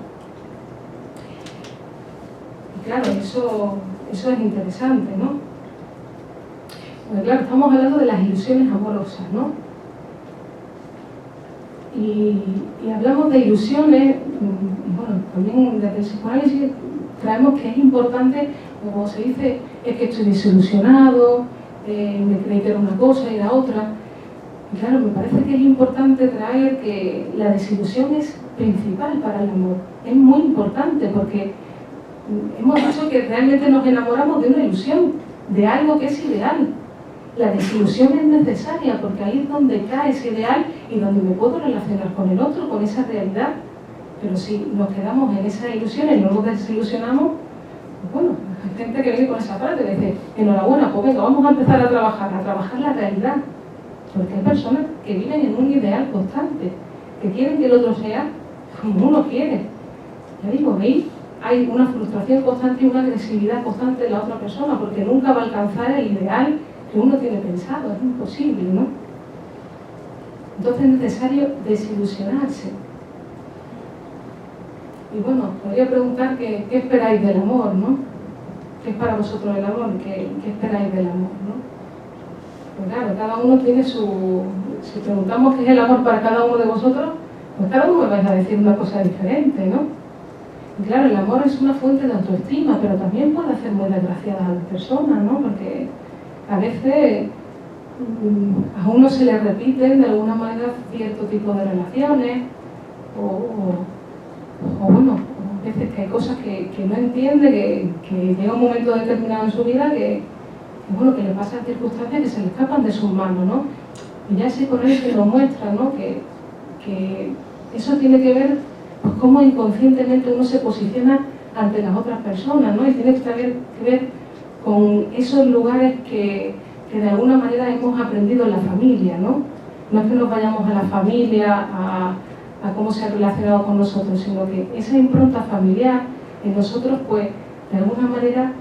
S1: Y claro, eso es interesante, ¿no? Porque claro, estamos hablando de las ilusiones amorosas, ¿no? Y hablamos de ilusiones, y bueno, también desde el psicoanálisis traemos que es importante, como se dice, es que estoy desilusionado, me creí que era una cosa y era otra. Y claro, me parece que es importante traer que la desilusión es principal para el amor. Es muy importante porque hemos dicho que realmente nos enamoramos de una ilusión, de algo que es ideal. La desilusión es necesaria porque ahí es donde cae ese ideal y donde me puedo relacionar con el otro, con esa realidad. Pero si nos quedamos en esas ilusiones y no nos desilusionamos, pues bueno, hay gente que viene con esa parte y dice, enhorabuena, pues venga, vamos a empezar a trabajar la realidad. Porque hay personas que viven en un ideal constante, que quieren que el otro sea como uno quiere. Ya digo, ¿veis? Hay una frustración constante y una agresividad constante de la otra persona, porque nunca va a alcanzar el ideal que uno tiene pensado, es imposible, ¿no? Entonces es necesario desilusionarse. Y bueno, podría preguntar qué esperáis del amor, ¿no? ¿Qué es para vosotros el amor? ¿Qué esperáis del amor, no? Pues claro, cada uno tiene si preguntamos qué es el amor para cada uno de vosotros, pues cada uno me vais a decir una cosa diferente, ¿no? Y claro, el amor es una fuente de autoestima, pero también puede hacer muy desgraciadas a las personas, ¿no? Porque a veces a uno se le repiten de alguna manera cierto tipo de relaciones, o bueno, a veces que hay cosas que no entiende, que llega un momento determinado en su vida que bueno, que le pasan circunstancias que se le escapan de sus manos, ¿no? Y ya ese psicoanálisis nos muestra, ¿no? Que eso tiene que ver pues cómo inconscientemente uno se posiciona ante las otras personas, ¿no? Y tiene que ver con esos lugares que de alguna manera hemos aprendido en la familia, ¿no? No es que nos vayamos a la familia, a cómo se ha relacionado con nosotros, sino que esa impronta familiar en nosotros, pues, de alguna manera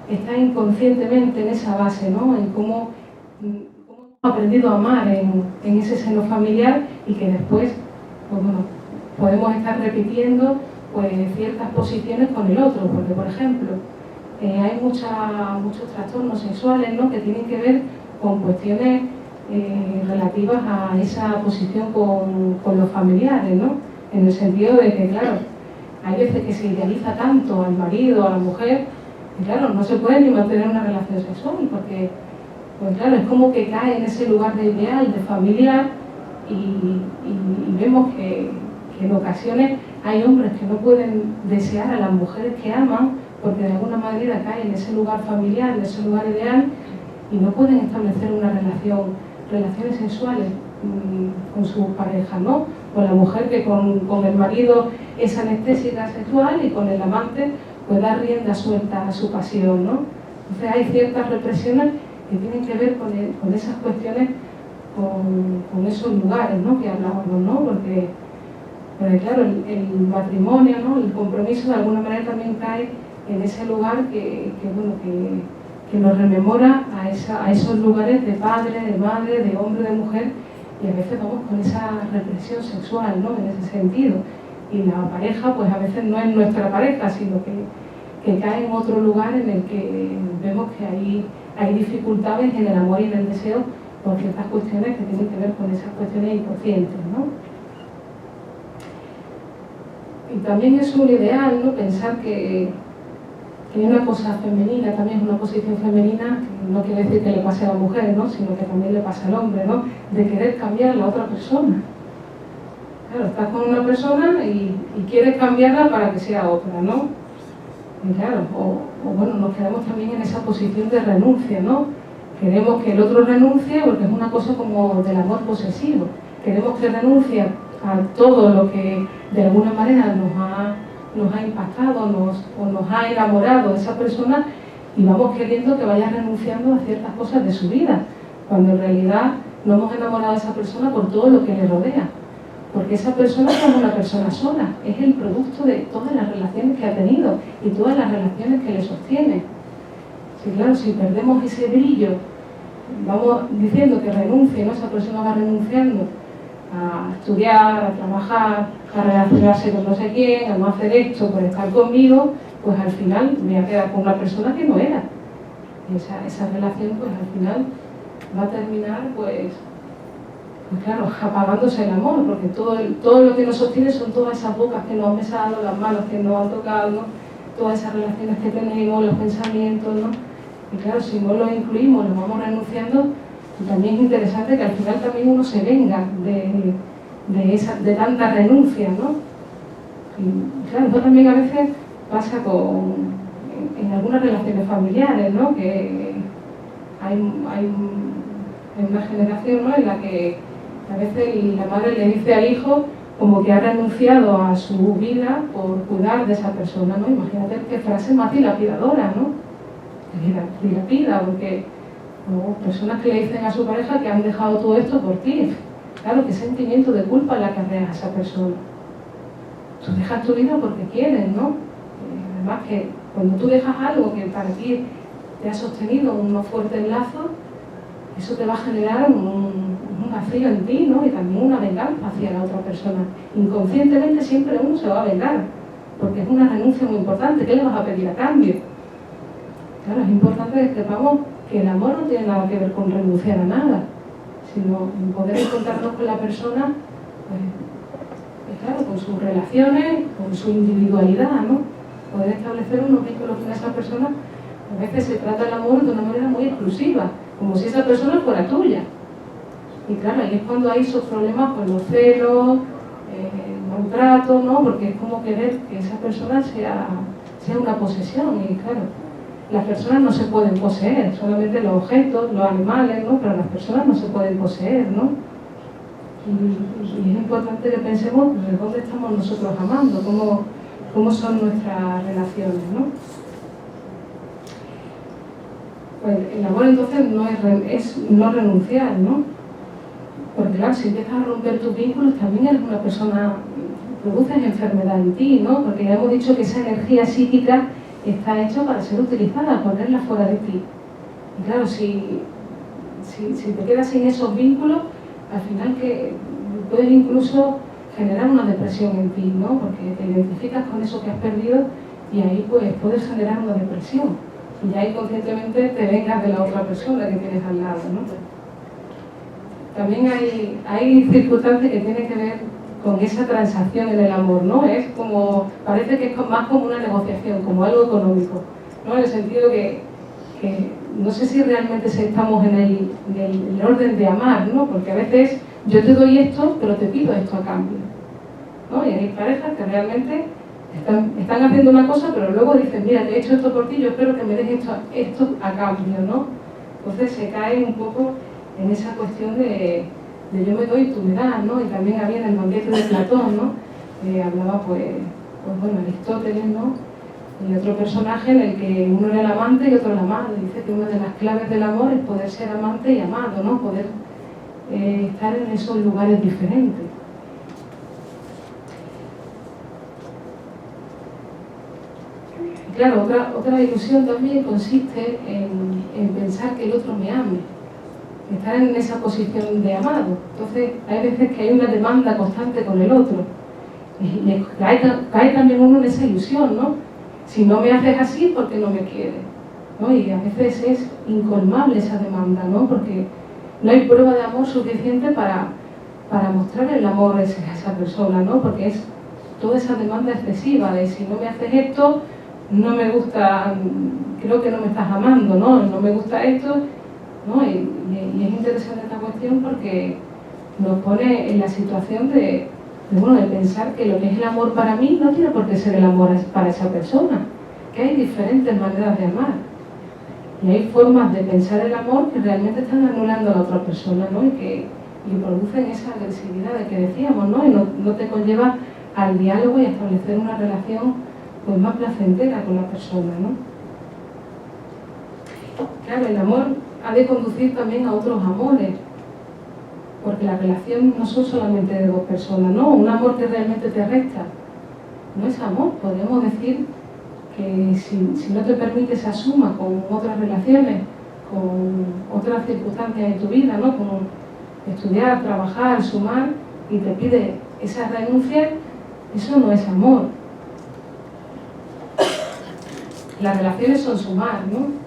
S1: está inconscientemente en esa base, ¿no? En cómo hemos aprendido a amar en ese seno familiar y que después, pues bueno, podemos estar repitiendo pues ciertas posiciones con el otro, porque por ejemplo hay muchos trastornos sexuales, ¿no? Que tienen que ver con cuestiones relativas a esa posición con los familiares, ¿no? En el sentido de que, claro, hay veces que se idealiza tanto al marido, a la mujer, y claro, no se puede ni mantener una relación sexual, porque, pues claro, es como que cae en ese lugar de ideal, de familiar, y vemos que en ocasiones hay hombres que no pueden desear a las mujeres que aman, porque de alguna manera caen en ese lugar familiar, en ese lugar ideal, y no pueden establecer una relaciones sexuales con su pareja, ¿no? Con la mujer que con el marido es anestésica sexual y con el amante pues dar rienda suelta a su pasión, ¿no? Entonces hay ciertas represiones que tienen que ver con esas cuestiones, con esos lugares, ¿no?, que hablábamos, ¿no? Porque claro, el matrimonio, ¿no?, el compromiso de alguna manera también cae en ese lugar que nos rememora a esos lugares de padre, de madre, de hombre, de mujer, y a veces vamos con esa represión sexual, ¿no?, en ese sentido. Y la pareja, pues a veces no es nuestra pareja, sino que cae en otro lugar en el que vemos que hay dificultades en el amor y en el deseo por ciertas cuestiones que tienen que ver con esas cuestiones inconscientes, ¿no? Y también es un ideal, ¿no?, pensar que hay una cosa femenina, también es una posición femenina, que no quiere decir que le pase a la mujer, ¿no?, sino que también le pasa al hombre, ¿no?, de querer cambiar a la otra persona. Claro, estás con una persona y quieres cambiarla para que sea otra, ¿no? Y claro, o bueno, nos quedamos también en esa posición de renuncia, ¿no? Queremos que el otro renuncie porque es una cosa como del amor posesivo. Queremos que renuncie a todo lo que de alguna manera nos ha impactado o nos ha enamorado de esa persona, y vamos queriendo que vaya renunciando a ciertas cosas de su vida, cuando en realidad no hemos enamorado a esa persona por todo lo que le rodea. Porque esa persona no es una persona sola, es el producto de todas las relaciones que ha tenido y todas las relaciones que le sostienen. Sí, claro, si perdemos ese brillo, vamos diciendo que renuncie, ¿no?, esa persona va renunciando a estudiar, a trabajar, a relacionarse con no sé quién, a no hacer esto por estar conmigo, pues al final me voy a quedar con una persona que no era. Y esa relación, pues al final va a terminar, pues claro, apagándose el amor, porque todo lo que nos sostiene son todas esas bocas que nos han besado, las manos que nos han tocado, ¿no?, todas esas relaciones que tenemos, los pensamientos, ¿no? Y claro, si no los incluimos, los vamos renunciando, también es interesante que al final también uno se venga de tanta renuncia, ¿no? Y claro, esto también a veces pasa en algunas relaciones familiares, ¿no?, que hay una generación, ¿no?, en la que a veces la madre le dice al hijo como que ha renunciado a su vida por cuidar de esa persona, ¿no? Imagínate qué frase más dilapidadora, ¿no? Dilapida, porque personas que le dicen a su pareja que han dejado todo esto por ti. Claro, qué sentimiento de culpa la que arrea a esa persona. Tú dejas tu vida porque quieres, ¿no? Además que cuando tú dejas algo que para ti te ha sostenido unos fuertes lazos, eso te va a generar un vacío en ti, ¿no?, y también una venganza hacia la otra persona. Inconscientemente siempre uno se va a vengar, porque es una renuncia muy importante. ¿Qué le vas a pedir a cambio? Claro, es importante que sepamos que el amor no tiene nada que ver con renunciar a nada, sino en poder encontrarnos con la persona, pues claro, con sus relaciones, con su individualidad, ¿no? Poder establecer unos vínculos con esa persona. A veces se trata el amor de una manera muy exclusiva, como si esa persona fuera tuya. Y claro, ahí es cuando hay esos problemas con los celos, maltrato, ¿no? Porque es como querer que esa persona sea una posesión. Y claro, las personas no se pueden poseer, solamente los objetos, los animales, ¿no? Pero las personas no se pueden poseer, ¿no? Y es importante que pensemos de dónde estamos nosotros amando, cómo son nuestras relaciones, ¿no? Pues el amor entonces es no renunciar, ¿no? Porque claro, si empiezas a romper tus vínculos, también eres una persona, produces enfermedad en ti, ¿no? Porque ya hemos dicho que esa energía psíquica está hecha para ser utilizada, ponerla fuera de ti. Y claro, si te quedas sin esos vínculos, al final que puedes incluso generar una depresión en ti, ¿no? Porque te identificas con eso que has perdido y ahí pues puedes generar una depresión. Y ya inconscientemente te vengas de la otra persona que tienes al lado, ¿no? También hay circunstancias que tienen que ver con esa transacción en el amor, ¿no? Es como, parece que es más como una negociación, como algo económico, ¿no? En el sentido que no sé si realmente estamos en el orden de amar, ¿no? Porque a veces yo te doy esto, pero te pido esto a cambio, ¿no? Y hay parejas que realmente están haciendo una cosa, pero luego dicen, mira, te he hecho esto por ti, yo espero que me des esto a cambio, ¿no? Entonces se cae un poco en esa cuestión de yo me doy y tú me das, ¿no? Y también había en el banquete de Platón, ¿no? Hablaba, pues bueno, Aristóteles, ¿no? Y otro personaje en el que uno era el amante y otro el amado. Dice que una de las claves del amor es poder ser amante y amado, ¿no? Poder estar en esos lugares diferentes. Claro, otra ilusión también consiste en pensar que el otro me ame, estar en esa posición de amado. Entonces, hay veces que hay una demanda constante con el otro. Y cae también uno en esa ilusión, ¿no? Si no me haces así, ¿por qué no me quieres? ¿No? Y a veces es incolmable esa demanda, ¿no? Porque no hay prueba de amor suficiente para mostrar el amor a esa persona, ¿no? Porque es toda esa demanda excesiva de si no me haces esto, no me gusta, creo que no me estás amando, ¿no? No me gusta esto, ¿no? Y es interesante esta cuestión porque nos pone en la situación de pensar que lo que es el amor para mí no tiene por qué ser el amor para esa persona, que hay diferentes maneras de amar. Y hay formas de pensar el amor que realmente están anulando a la otra persona, ¿no? Y producen esa agresividad de que decíamos, ¿no? Y no te conlleva al diálogo y a establecer una relación pues más placentera con la persona, ¿no? Claro, el amor ha de conducir también a otros amores, porque la relación no son solamente de dos personas, ¿no? Un amor que realmente te resta no es amor. Podríamos decir que si no te permite esa suma con otras relaciones, con otras circunstancias en tu vida, ¿no? Como estudiar, trabajar, sumar, y te pide esa renuncia, eso no es amor. Las relaciones son sumar, ¿no?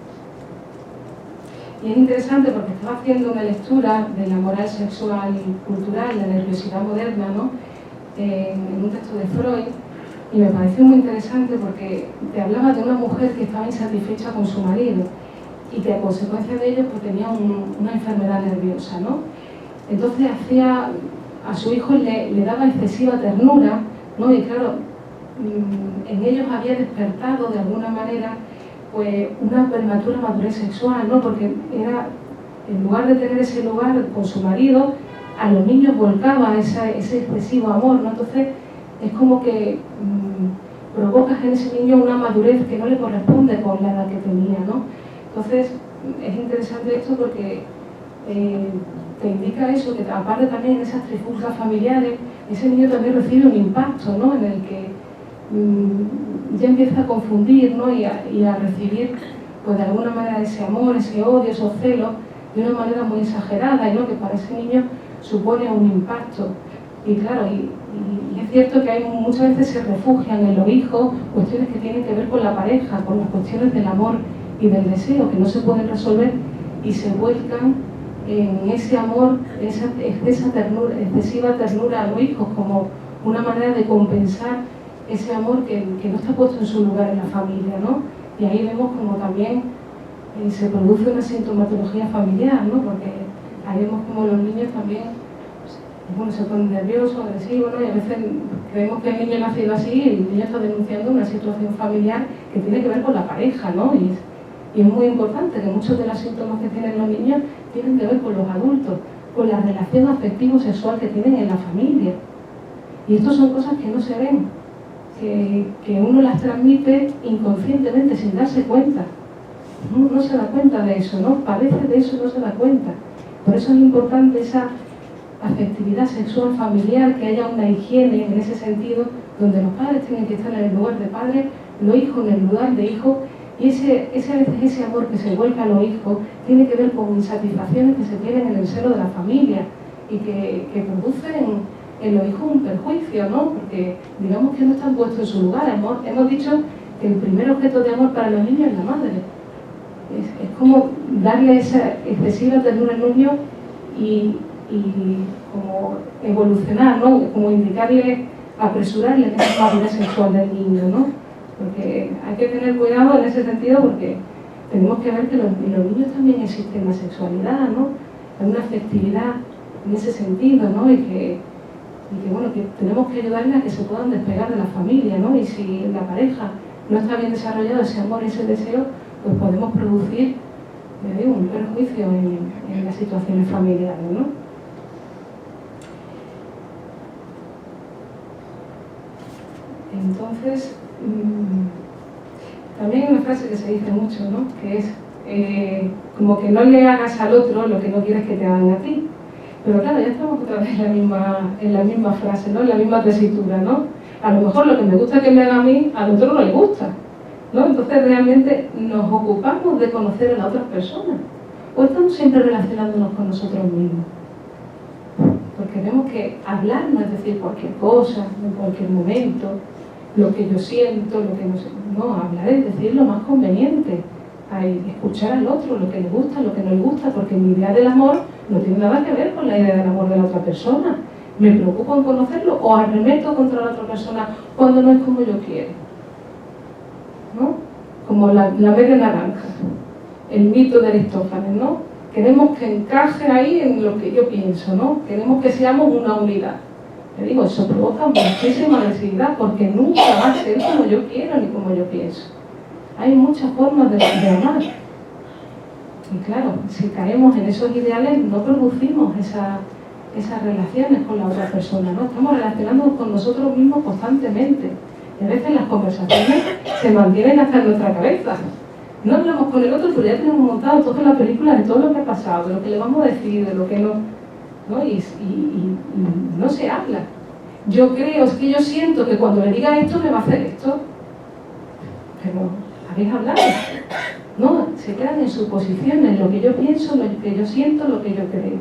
S1: Y es interesante porque estaba haciendo una lectura de la moral sexual y cultural, la nerviosidad moderna, ¿no? En un texto de Freud, y me pareció muy interesante porque te hablaba de una mujer que estaba insatisfecha con su marido y que a consecuencia de ello pues tenía una enfermedad nerviosa, ¿no? Entonces a su hijo le daba excesiva ternura, ¿no? Y claro, en ellos había despertado de alguna manera pues una prematura madurez sexual, ¿no? Porque era, en lugar de tener ese lugar con su marido, a los niños volcaba ese excesivo amor, ¿no? Entonces es como que provocas en ese niño una madurez que no le corresponde con la edad que tenía, ¿no? Entonces es interesante esto porque te indica eso, que aparte también en esas trifulcas familiares, ese niño también recibe un impacto, ¿no? En el que ya empieza a confundir, ¿no? y a recibir pues de alguna manera ese amor, ese odio, esos celos de una manera muy exagerada, ¿no? Que para ese niño supone un impacto. Y claro, y es cierto que muchas veces se refugian en los hijos cuestiones que tienen que ver con la pareja, con las cuestiones del amor y del deseo, que no se pueden resolver, y se vuelcan en ese amor, esa excesiva ternura a los hijos, como una manera de compensar ese amor que no está puesto en su lugar en la familia, ¿no? Y ahí vemos como también se produce una sintomatología familiar, ¿no? Porque ahí vemos como los niños también se ponen nerviosos, agresivos, ¿no? Y a veces creemos que el niño ha nacido así y el niño está denunciando una situación familiar que tiene que ver con la pareja, ¿no? Y es muy importante que muchos de los síntomas que tienen los niños tienen que ver con los adultos, con la relación afectivo-sexual que tienen en la familia. Y estas son cosas que no se ven, que uno las transmite inconscientemente, sin darse cuenta. No se da cuenta de eso, ¿no? Padece de eso y no se da cuenta. Por eso es importante esa afectividad sexual familiar, que haya una higiene en ese sentido, donde los padres tienen que estar en el lugar de padre, los hijos en el lugar de hijos, y a veces ese amor que se vuelca a los hijos tiene que ver con insatisfacciones que se tienen en el seno de la familia y que producen en los hijos un perjuicio, ¿no? Porque digamos que no están puestos en su lugar. Hemos dicho que el primer objeto de amor para los niños es la madre. Es como darle esa excesiva ternura al niño y como evolucionar, ¿no? Como indicarle, apresurarle en esa madurez sexual del niño, ¿no? Porque hay que tener cuidado en ese sentido, porque tenemos que ver que en los niños también existe una sexualidad, ¿no? Hay una afectividad en ese sentido, ¿no? Y que tenemos que ayudarles a que se puedan despegar de la familia, ¿no? Y si la pareja no está bien desarrollado ese amor y ese deseo, pues podemos producir, un perjuicio en las situaciones familiares, ¿no? Entonces, También hay una frase que se dice mucho, ¿no? Que es como que no le hagas al otro lo que no quieres que te hagan a ti. Pero claro, ya estamos otra vez en la misma frase, ¿no? En la misma tesitura, ¿no? A lo mejor lo que me gusta que me haga a mí, al otro no le gusta, ¿no? Entonces realmente nos ocupamos de conocer a la otra persona. ¿O estamos siempre relacionándonos con nosotros mismos? Porque vemos que hablar no es decir cualquier cosa, en cualquier momento, lo que yo siento, lo que no sé. No, hablar es decir lo más conveniente. Hay escuchar al otro, lo que le gusta, lo que no le gusta, porque mi idea del amor no tiene nada que ver con la idea del amor de la otra persona. Me preocupo en conocerlo o arremeto contra la otra persona cuando no es como yo quiero, ¿no? Como la media naranja, el mito de Aristófanes, ¿no? Queremos que encaje ahí en lo que yo pienso, ¿no? Queremos que seamos una unidad. Te digo, eso provoca muchísima agresividad porque nunca va a ser como yo quiero ni como yo pienso. Hay muchas formas de amar. Y claro, si caemos en esos ideales, no producimos esas relaciones con la otra persona, ¿no? Estamos relacionándonos con nosotros mismos constantemente. Y a veces las conversaciones se mantienen hasta en nuestra cabeza. No hablamos con el otro, pero ya tenemos montado toda la película de todo lo que ha pasado, de lo que le vamos a decir, de lo que no, ¿no? Y no se habla. Yo creo, es que yo siento que cuando le diga esto me va a hacer esto. Pero, ¿habéis hablado? No, se quedan en su posición, en lo que yo pienso, lo que yo siento, lo que yo creo.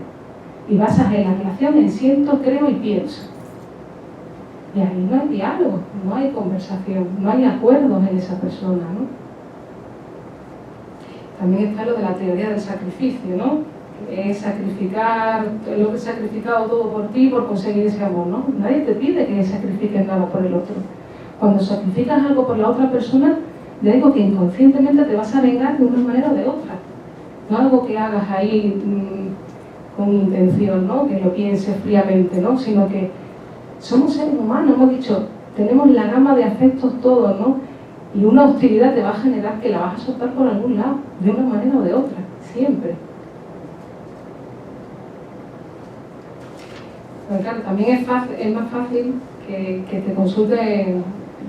S1: Y basas en la relación en siento, creo y pienso. Y ahí no hay diálogo, no hay conversación, no hay acuerdos en esa persona, ¿no? También está lo de la teoría del sacrificio, ¿no? Es sacrificar lo que he sacrificado todo por ti por conseguir ese amor, ¿no? Nadie te pide que sacrifiques nada por el otro. Cuando sacrificas algo por la otra persona, de algo que inconscientemente te vas a vengar de una manera o de otra. No algo que hagas ahí con intención, ¿no? Que lo pienses fríamente, ¿no? Sino que somos seres humanos, hemos dicho, tenemos la gama de afectos todos, ¿no? Y una hostilidad te va a generar que la vas a soltar por algún lado, de una manera o de otra, siempre. Pero claro, también es más fácil que te consulten,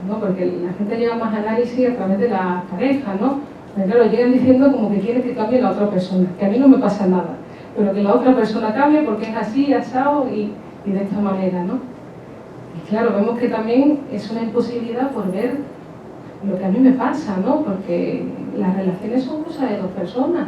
S1: ¿no? Porque la gente lleva más análisis a través de las parejas, ¿no? Pero claro, llegan diciendo como que quieren que cambie la otra persona, que a mí no me pasa nada, pero que la otra persona cambie porque es así, asado y de esta manera, ¿no? Y claro, vemos que también es una imposibilidad por ver lo que a mí me pasa, ¿no? Porque las relaciones son cosas de dos personas,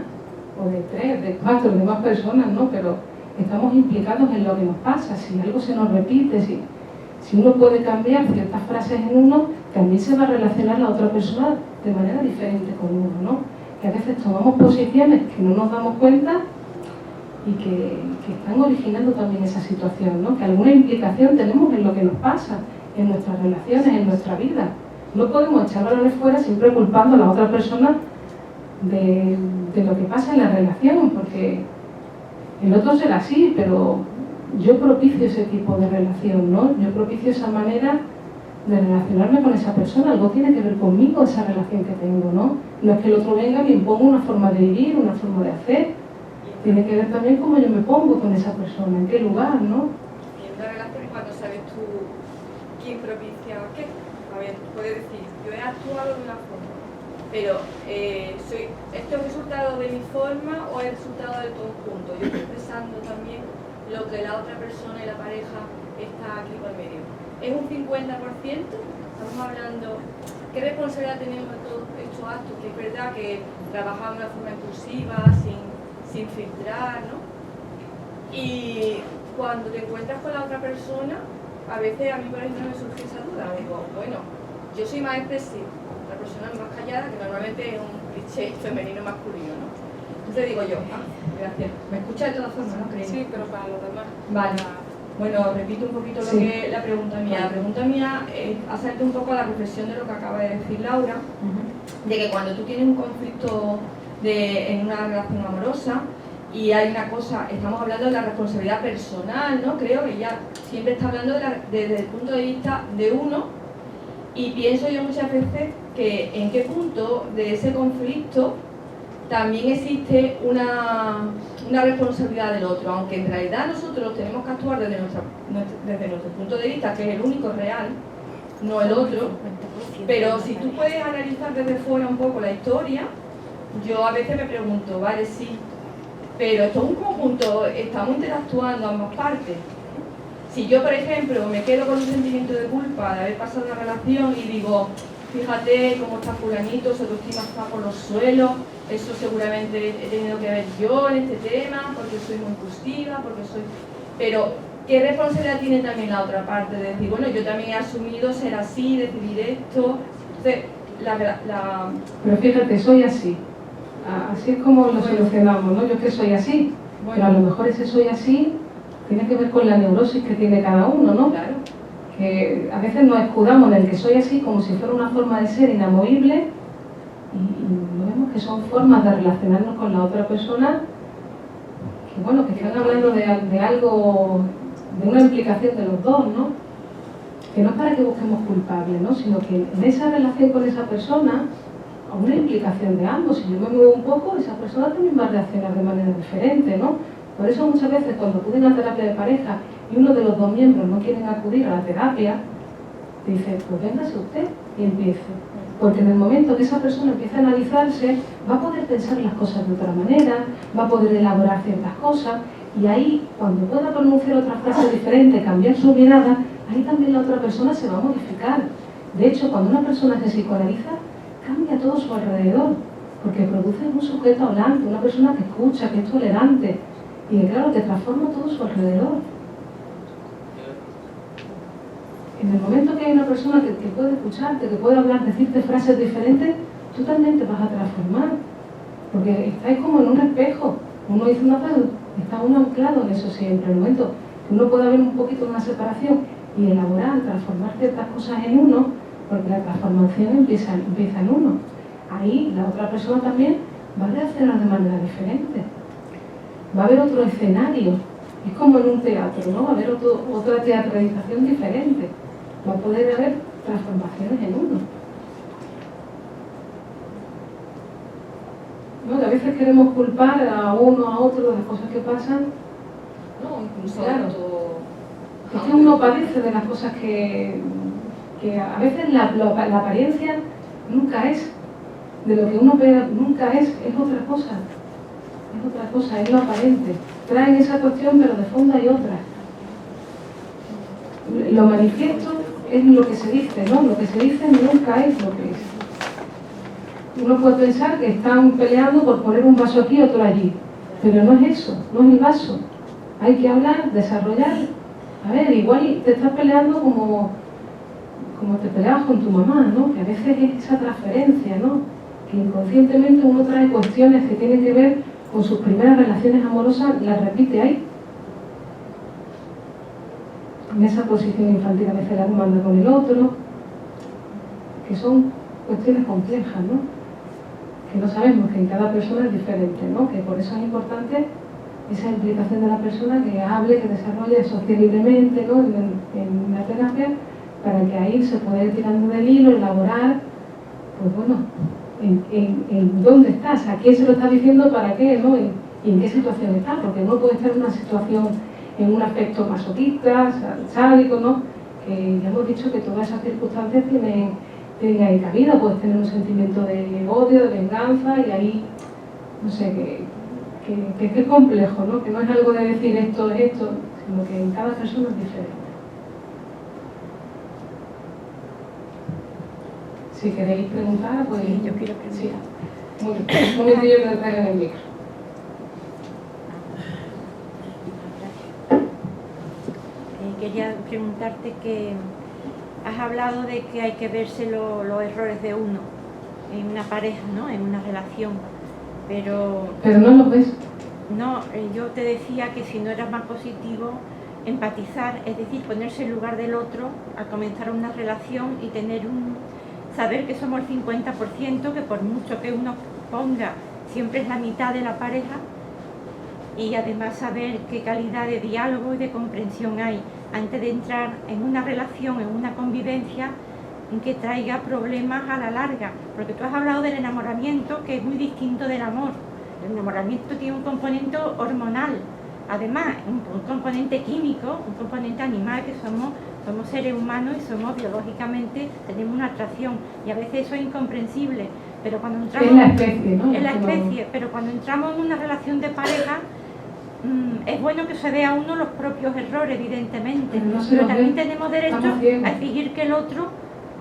S1: o de tres, de cuatro, de más personas, ¿no? Pero estamos implicados en lo que nos pasa. Si algo se nos repite, si uno puede cambiar ciertas frases en uno, también se va a relacionar la otra persona de manera diferente con uno, ¿no? Que a veces tomamos posiciones que no nos damos cuenta y que están originando también esa situación, ¿no? Que alguna implicación tenemos en lo que nos pasa, en nuestras relaciones, en nuestra vida. No podemos echar balones fuera siempre culpando a la otra persona de lo que pasa en la relación, porque el otro será así, pero yo propicio ese tipo de relación, ¿no? Yo propicio esa manera de relacionarme con esa persona. Algo tiene que ver conmigo, esa relación que tengo, ¿no? No es que el otro venga y me imponga una forma de vivir, una forma de hacer. Tiene que ver también cómo yo me pongo con esa persona, en qué lugar, ¿no?
S4: Y en una relación, cuando sabes tú quién propicia qué. A ver, puedes decir, yo he actuado de una forma, pero ¿esto es resultado de mi forma o es resultado del conjunto? Yo estoy expresando también lo que la otra persona y la pareja está aquí por medio. ¿Es un 50%? Estamos hablando, ¿qué responsabilidad tenemos de todos estos actos? Que es verdad que trabajamos de una forma inclusiva, sin filtrar, ¿no? Y cuando te encuentras con la otra persona, a veces a mí, por ejemplo, me surge esa duda. Digo, bueno, yo soy más expresiva, la persona es más callada, que normalmente es un cliché femenino masculino, ¿no? Entonces digo yo, gracias. ¿Me escuchas de todas formas, no?
S2: Sí, pero para los demás.
S4: Vale. Bueno, repito un poquito lo que la pregunta mía. La pregunta mía es hacerte un poco la reflexión de lo que acaba de decir Laura, de que cuando tú tienes un conflicto en una relación amorosa, y hay una cosa, estamos hablando de la responsabilidad personal, ¿no? Creo que ella siempre está hablando desde el punto de vista de uno, y pienso yo muchas veces que en qué punto de ese conflicto también existe una responsabilidad del otro, aunque en realidad nosotros tenemos que actuar desde nuestro punto de vista, que es el único real, no el otro. Pero si tú puedes analizar desde fuera un poco la historia, yo a veces me pregunto, vale, sí, pero esto es un conjunto, estamos interactuando ambas partes. Si yo, por ejemplo, me quedo con un sentimiento de culpa de haber pasado una relación y digo, fíjate cómo está fulanito, su autoestima está por los suelos, eso seguramente he tenido que ver yo en este tema, porque soy muy impulsiva, porque soy... Pero, ¿qué responsabilidad tiene también la otra parte? De decir, bueno, yo también he asumido ser así, decidir esto. Entonces,
S1: Pero fíjate, soy así. Así es como lo solucionamos, ¿no? Yo es que soy así. Pero a lo mejor ese soy así tiene que ver con la neurosis que tiene cada uno, ¿no?
S4: Claro.
S1: Que a veces nos escudamos en el que soy así como si fuera una forma de ser inamovible y no vemos que son formas de relacionarnos con la otra persona que, bueno, que están hablando de algo, de una implicación de los dos, ¿no? Que no es para que busquemos culpables, ¿no? Sino que en esa relación con esa persona hay una implicación de ambos. Si yo me muevo un poco, esa persona también va a reaccionar de manera diferente, ¿no? Por eso muchas veces cuando acuden a terapia de pareja y uno de los dos miembros no quieren acudir a la terapia, dice, pues véngase usted y empiece. Porque en el momento que esa persona empieza a analizarse, va a poder pensar las cosas de otra manera, va a poder elaborar ciertas cosas, y ahí, cuando pueda pronunciar otra frase diferente, cambiar su mirada, ahí también la otra persona se va a modificar. De hecho, cuando una persona se psicoanaliza, cambia todo su alrededor, porque produce un sujeto hablante, una persona que escucha, que es tolerante, y que, claro, te transforma todo su alrededor. En el momento que hay una persona que puede escucharte, que puede hablar, decirte frases diferentes, tú también te vas a transformar, porque estáis como en un espejo. Uno dice una frase, está uno anclado en eso siempre. En el momento que uno puede haber un poquito una separación y elaborar, transformar ciertas cosas en uno, porque la transformación empieza en uno. Ahí la otra persona también va a reaccionar de manera diferente. Va a haber otro escenario. Es como en un teatro, ¿no? Va a haber otra teatralización diferente. Va a poder haber transformaciones en uno. ¿No? Que a veces queremos culpar a uno, a otro de las cosas que pasan.
S4: No, incluso
S1: Claro. Es que uno padece de las cosas que a veces la apariencia nunca es, de lo que uno ve nunca es otra cosa. Es otra cosa, es lo aparente. Traen esa cuestión, pero de fondo hay otra. Lo manifiesto es lo que se dice, ¿no? Lo que se dice nunca es lo que es. Uno puede pensar que están peleando por poner un vaso aquí y otro allí, pero no es eso, no es el vaso. Hay que hablar, desarrollar. A ver, igual te estás peleando como te peleabas con tu mamá, ¿no? Que a veces es esa transferencia, ¿no? Que inconscientemente uno trae cuestiones que tienen que ver con sus primeras relaciones amorosas, las repite ahí. En esa posición infantil a veces la manda con el otro, que son cuestiones complejas, ¿no? Que no sabemos, que en cada persona es diferente, ¿no? Que por eso es importante esa implicación de la persona, que hable, que desarrolle eso libremente, ¿no? En la terapia, para que ahí se pueda ir tirando del hilo, elaborar, pues bueno, en dónde estás, a quién se lo estás diciendo, para qué, ¿no? Y en qué situación estás, porque uno puede estar en una situación, en un aspecto masoquista, sádico, ¿no? Que ya hemos dicho que todas esas circunstancias tienen ahí cabida. Puedes tener un sentimiento de odio, de venganza, y ahí, no sé, que es complejo, ¿no? Que no es algo de decir esto es esto, sino que en cada persona es diferente. Si queréis preguntar, pues...
S3: Sí, yo quiero preguntar.
S1: Sí. Muy bien. Un momentillo que me traigan el micro.
S3: Quería preguntarte que has hablado de que hay que verse los errores de uno en una pareja, ¿no? En una relación, pero
S1: no los ves.
S3: no, yo te decía que si no era más positivo empatizar, es decir, ponerse en lugar del otro al comenzar una relación y saber que somos el 50%, que por mucho que uno ponga, siempre es la mitad de la pareja, y además saber qué calidad de diálogo y de comprensión hay antes de entrar en una relación, en una convivencia que traiga problemas a la larga, porque tú has hablado del enamoramiento, que es muy distinto del amor. El enamoramiento tiene un componente hormonal, además un componente químico, un componente animal, que somos seres humanos y somos biológicamente, tenemos una atracción, y a veces eso es incomprensible, pero cuando entramos
S1: Es la especie, ¿no?
S3: es la especie, pero cuando entramos en una relación de pareja, es bueno que se vea uno los propios errores, evidentemente, pero también tenemos derecho a exigir que el otro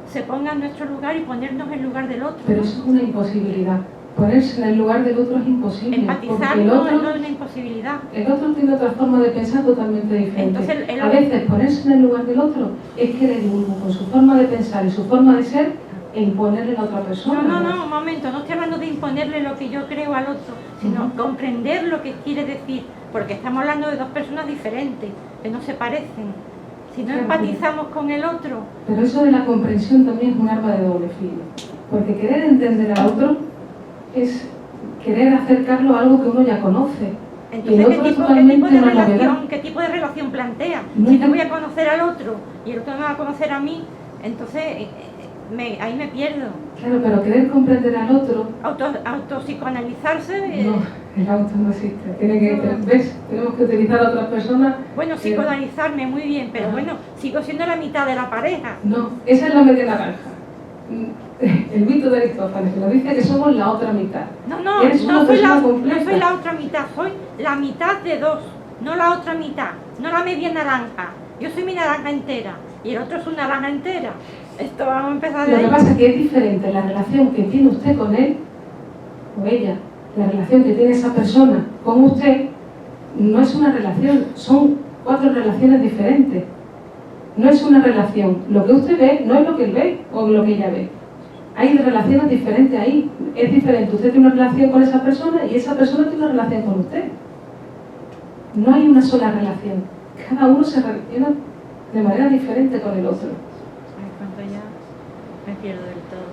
S3: se ponga en nuestro lugar y ponernos en lugar del otro.
S1: Pero eso es una imposibilidad. Ponerse en el lugar del otro es imposible.
S3: Empatizar
S1: el
S3: no
S1: otro,
S3: es una imposibilidad.
S1: El otro tiene otra forma de pensar totalmente diferente.
S3: Entonces,
S1: a veces ponerse en el lugar del otro es querer uno con su forma de pensar y su forma de ser e imponerle a la otra persona.
S3: No, un momento, no estoy hablando de imponerle lo que yo creo al otro, sino comprender lo que quiere decir, porque estamos hablando de dos personas diferentes, que no se parecen. Si no empatizamos con el otro...
S1: Pero eso de la comprensión también es un arma de doble filo, porque querer entender al otro es querer acercarlo a algo que uno ya conoce.
S3: Entonces, ¿qué tipo de relación plantea? Si no voy a conocer al otro y el otro no va a conocer a mí, entonces ahí me pierdo.
S1: Claro, pero querer comprender al otro...
S3: Autopsicoanalizarse...
S1: No, el auto no existe. ¿Ves? Tenemos que utilizar a otras personas...
S3: Bueno, psicoanalizarme muy bien, pero bueno, sigo siendo la mitad de la pareja.
S1: No, esa es la media naranja. El mito de Aristófanes, que nos dice que somos la otra mitad.
S3: No soy la otra mitad, soy la mitad de dos, no la otra mitad, no la media naranja. Yo soy mi naranja entera y el otro es una naranja entera. Esto vamos a empezar de ahí.
S1: Lo que pasa es que es diferente la relación que tiene usted con él o ella, la relación que tiene esa persona con usted, no es una relación, son 4 relaciones diferentes. No es una relación. Lo que usted ve no es lo que él ve o lo que ella ve. Hay relaciones diferentes ahí. Es diferente. Usted tiene una relación con esa persona y esa persona tiene una relación con usted. No hay una sola relación. Cada uno se relaciona de manera diferente con el otro.
S3: Cuando ya me pierdo del todo.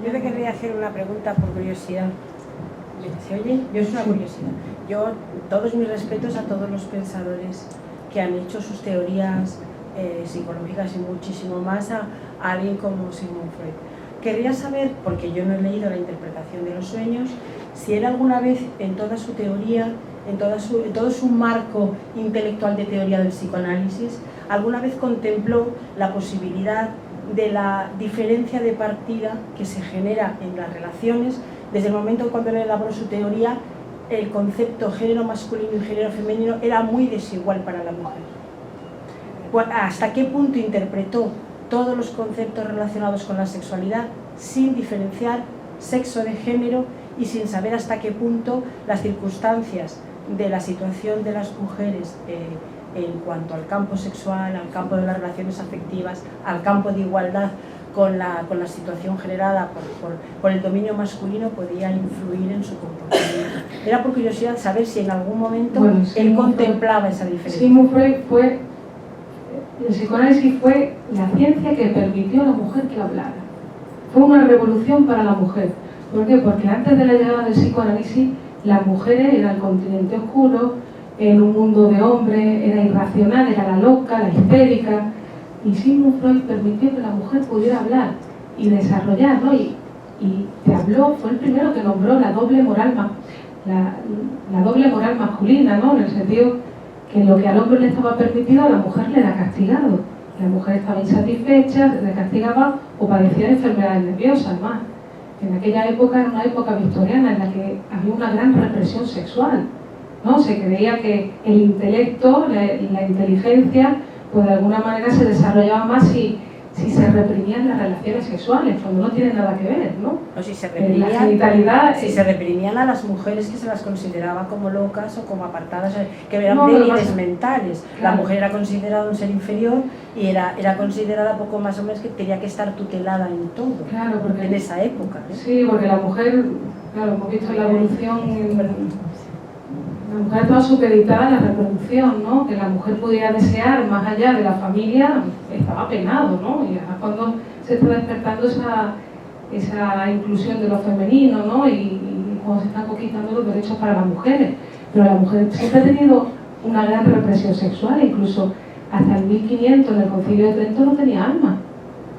S5: Yo te querría hacer una pregunta por curiosidad. ¿Se oye? Yo es una curiosidad. Yo, todos mis respetos a todos los pensadores que han hecho sus teorías psicológicas y muchísimo más a alguien como Sigmund Freud. Querría saber, porque yo no he leído la interpretación de los sueños, si él alguna vez en toda su teoría, en todo su marco intelectual de teoría del psicoanálisis, alguna vez contempló la posibilidad de la diferencia de partida que se genera en las relaciones desde el momento cuando él elaboró su teoría. El concepto género masculino y género femenino era muy desigual para la mujer. ¿Hasta qué punto interpretó todos los conceptos relacionados con la sexualidad sin diferenciar sexo de género y sin saber hasta qué punto las circunstancias de la situación de las mujeres en cuanto al campo sexual, al campo de las relaciones afectivas, al campo de igualdad con la situación generada por el dominio masculino podía influir en su comportamiento? Era por curiosidad saber si en algún momento él contemplaba esa diferencia.
S1: Sigmund Freud el psicoanálisis fue la ciencia que permitió a la mujer que hablara. Fue una revolución para la mujer. ¿Por qué? Porque antes de la llegada del psicoanálisis, las mujeres eran el continente oscuro, en un mundo de hombres, era irracional, era la loca, la histérica. Y Sigmund Freud permitió que la mujer pudiera hablar y desarrollar, ¿no? Y te habló, fue el primero que nombró la doble moral masculina, ¿no? En el sentido que lo que al hombre le estaba permitido, a la mujer le era castigado. La mujer estaba insatisfecha, le castigaba o padecía enfermedades nerviosas, más. En aquella época era una época victoriana en la que había una gran represión sexual, ¿no? Se creía que el intelecto, la inteligencia, pues de alguna manera se desarrollaba más si se reprimían las relaciones sexuales, cuando no tiene nada que ver, ¿no?
S5: O si se reprimían a las mujeres que se las consideraba como locas o como apartadas, que eran débiles mentales. Claro. La mujer era considerada un ser inferior y era considerada poco más o menos que tenía que estar tutelada en todo,
S1: claro, porque,
S5: en esa época.
S1: Sí, porque la mujer, claro, hemos visto la evolución, la mujer estaba supeditada a la reproducción, ¿no? Que la mujer pudiera desear más allá de la familia, estaba penado, ¿no? Y ahora cuando se está despertando esa inclusión de lo femenino, ¿no? Y cuando se están conquistando los derechos para las mujeres. Pero la mujer siempre ha tenido una gran represión sexual, incluso hasta el 1500 en el Concilio de Trento no tenía alma.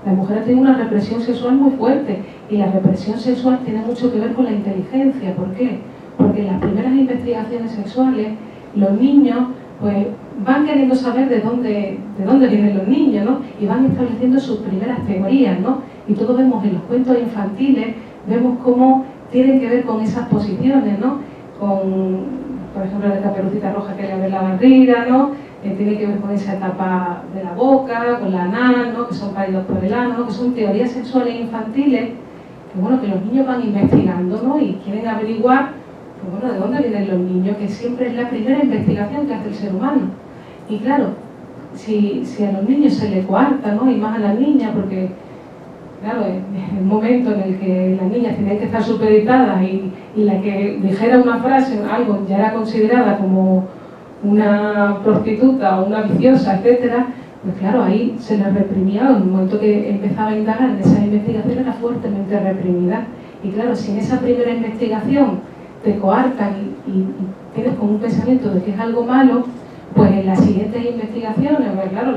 S1: La mujer ha tenido una represión sexual muy fuerte y la represión sexual tiene mucho que ver con la inteligencia. ¿Por qué? porque en las primeras investigaciones sexuales los niños pues van queriendo saber de dónde vienen los niños, ¿no? Y van estableciendo sus primeras teorías, ¿no? Y todos vemos en los cuentos infantiles, vemos cómo tienen que ver con esas posiciones, ¿no? Con, por ejemplo, la Caperucita Roja que le abre la barriga, ¿no? Tiene que ver con esa etapa de la boca, con la anal, ¿no? Que son pálidos por el ano, ¿no? Que son teorías sexuales infantiles que, bueno, que los niños van investigando, ¿no? Y quieren averiguar, pues, bueno, de dónde vienen los niños, que siempre es la primera investigación que hace el ser humano. Y claro, si a los niños se les coarta, ¿no? Y más a las niñas, porque claro, en el momento en el que las niñas tenían que estar supeditadas y la que dijera una frase, algo, ya era considerada como una prostituta o una viciosa, etcétera, pues claro, ahí se les reprimía. En el momento que empezaba a indagar en esa investigación era fuertemente reprimida. Y claro, si en esa primera investigación te coartan y tienes como un pensamiento de que es algo malo, pues en las siguientes investigaciones, pues claro,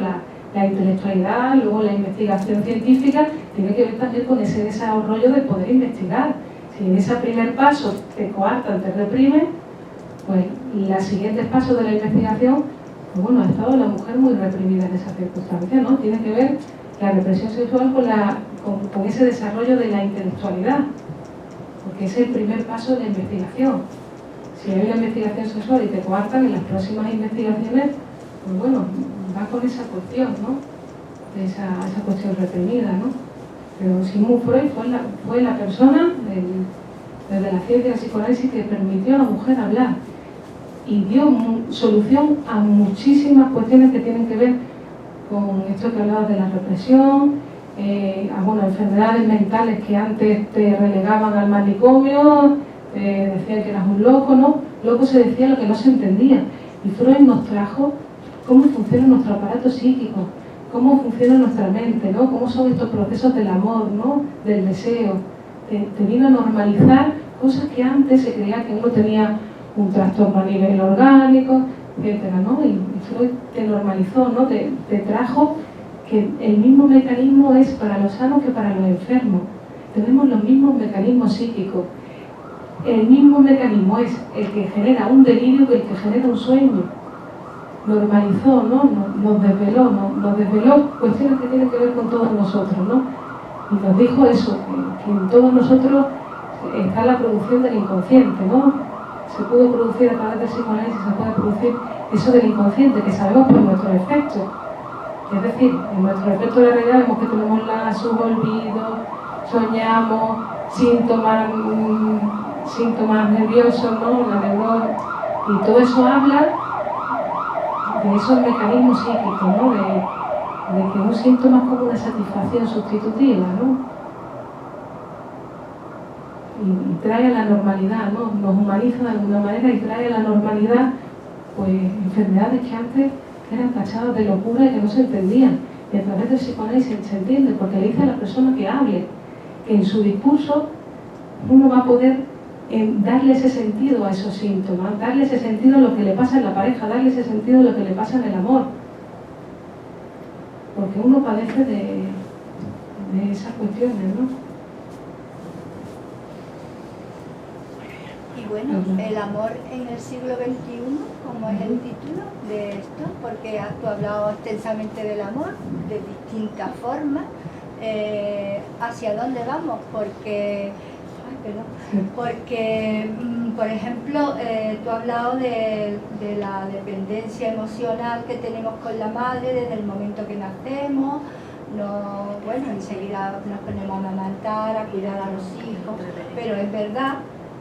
S1: la intelectualidad, luego la investigación científica, tiene que ver también con ese desarrollo de poder investigar. Si en ese primer paso te coartan, te reprimen, pues los siguientes pasos de la investigación, pues bueno, ha estado la mujer muy reprimida en esa circunstancia, ¿no? Tiene que ver la represión sexual con ese desarrollo de la intelectualidad, porque es el primer paso de la investigación. Si hay una investigación sexual y te coartan, en las próximas investigaciones, pues bueno, va con esa cuestión, ¿no? Esa cuestión reprimida, ¿no? Pero Sigmund Freud fue la persona desde la ciencia de la psicoanálisis que permitió a la mujer hablar y dio solución a muchísimas cuestiones que tienen que ver con esto que hablabas de la represión, a enfermedades mentales que antes te relegaban al manicomio, decían que eras un loco, ¿no? Loco se decía lo que no se entendía. Y Freud nos trajo cómo funciona nuestro aparato psíquico, cómo funciona nuestra mente, ¿no? Cómo son estos procesos del amor, ¿no? Del deseo. Te vino a normalizar cosas que antes se creía que uno tenía un trastorno a nivel orgánico, etcétera, ¿no? Y Freud te normalizó, ¿no? Te trajo que el mismo mecanismo es para los sanos que para los enfermos. Tenemos los mismos mecanismos psíquicos. El mismo mecanismo es el que genera un delirio que el que genera un sueño. Normalizó, ¿no? Nos desveló cuestiones que tienen que ver con todos nosotros, ¿no? Y nos dijo eso, que en todos nosotros está la producción del inconsciente, ¿no? Se pudo producir a través del psicoanálisis, se puede producir eso del inconsciente, que sabemos por nuestros efectos. Es decir, en nuestros efectos de la realidad vemos que tenemos la subolvido, soñamos, síntomas nerviosos, ¿no? La neurosis, y todo eso habla de esos mecanismos psíquicos, ¿no? De que un síntoma es como una satisfacción sustitutiva, ¿no? Y trae a la normalidad, ¿no? Nos humaniza de alguna manera y trae a la normalidad pues enfermedades que antes eran tachadas de locura y que no se entendían. Y a través del psicoanálisis se entiende, porque le dice a la persona que hable, que en su discurso uno va a poder darle ese sentido a esos síntomas, darle ese sentido a lo que le pasa en la pareja, darle ese sentido a lo que le pasa en el amor. Porque uno padece de esas cuestiones, ¿no?
S6: Y bueno, el amor en el siglo XXI, como es el título de esto, porque tú has hablado extensamente del amor, de distintas formas. ¿Hacia dónde vamos? Porque, por ejemplo, tú has hablado de la dependencia emocional que tenemos con la madre desde el momento que nacemos. Bueno, enseguida nos ponemos a amamantar, a cuidar a los hijos, pero es verdad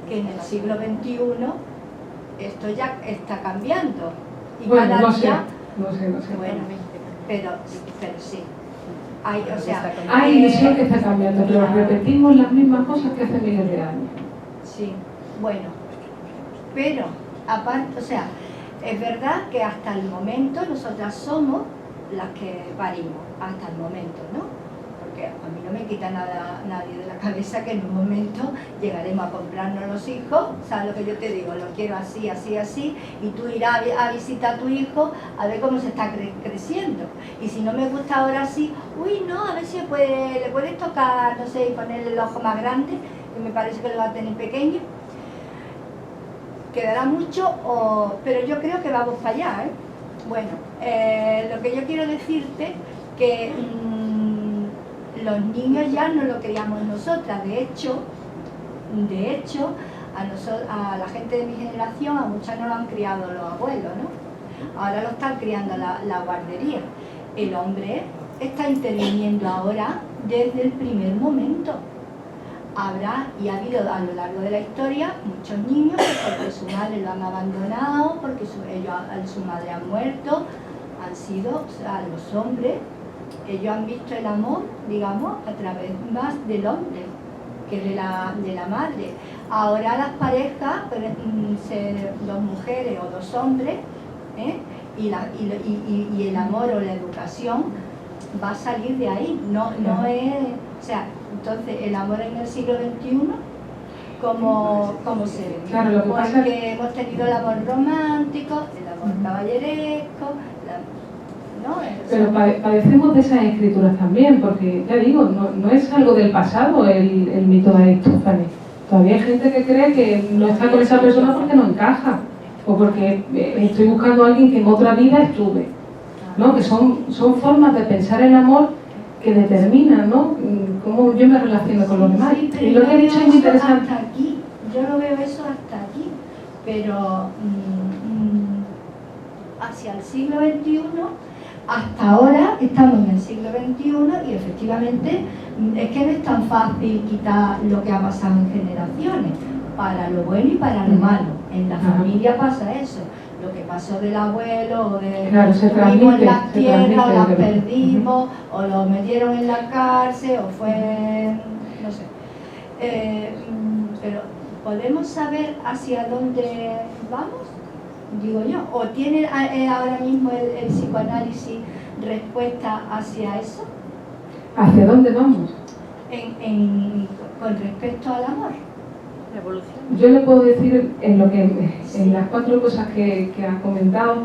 S6: que en el siglo XXI esto ya está cambiando. Y
S1: bueno,
S6: cada
S1: no sé.
S6: día,
S1: Bueno,
S6: pero sí.
S1: Hay ilusión que está cambiando, pero repetimos las mismas cosas que hace miles de años.
S6: Sí, bueno, pero aparte, es verdad que hasta el momento nosotras somos las que parimos, hasta el momento, ¿no? Porque a mí no me quita nada nadie de la cabeza que en un momento llegaremos a comprarnos los hijos, ¿sabes lo que yo te digo? Lo quiero así, así, así, y tú irás a visitar a tu hijo a ver cómo se está creciendo. Y si no me gusta ahora sí, uy, no, a ver si le puedes tocar, no sé, y ponerle el ojo más grande, que me parece que lo va a tener pequeño. quedará mucho, pero yo creo que vamos para allá, ¿eh? Bueno, lo que yo quiero decirte que los niños ya no lo criamos nosotras, de hecho a la gente de mi generación, a muchas no lo han criado los abuelos, ¿no? Ahora lo están criando la guardería. El hombre está interviniendo ahora desde el primer momento. Habrá y ha habido a lo largo de la historia muchos niños que porque su madre lo han abandonado, porque su madre ha muerto, han sido, o sea, los hombres, ellos han visto el amor, digamos, a través más del hombre que de la madre. Ahora las parejas, dos mujeres o dos hombres, y el amor o la educación va a salir de ahí, no es, o sea, entonces el amor en el siglo XXI, ¿cómo se ve?
S1: Claro, lo que pasa
S6: Porque hemos tenido el amor romántico, el amor caballeresco, ¿no?
S1: Pero padecemos de esas escrituras también, porque ya digo, no es algo del pasado el mito de Aristófanes. Todavía hay gente que cree que no está con esa persona porque no encaja, o porque estoy buscando a alguien que en otra vida estuve, ¿no? Que son formas de pensar el amor que determinan, ¿no? Cómo yo me relaciono con los demás.
S6: Sí,
S1: Y lo que he dicho es muy interesante.
S6: Hasta aquí, yo no veo eso hasta aquí, pero hacia el siglo XXI, hasta ahora estamos en el siglo XXI y efectivamente es que no es tan fácil quitar lo que ha pasado en generaciones, para lo bueno y para lo malo. En la familia pasa eso. Lo que pasó del abuelo, o de
S1: claro, se
S6: tuvimos
S1: transmite,
S6: las tierras, o las
S1: pero-
S6: perdimos, o lo metieron en la cárcel, o fue, no sé. Pero ¿podemos saber hacia dónde vamos? Digo yo. ¿O tiene ahora mismo el psicoanálisis respuesta hacia eso?
S1: ¿Hacia dónde vamos?
S6: Con respecto al amor.
S3: La evolución.
S1: Yo le puedo decir en las 4 cosas que ha comentado,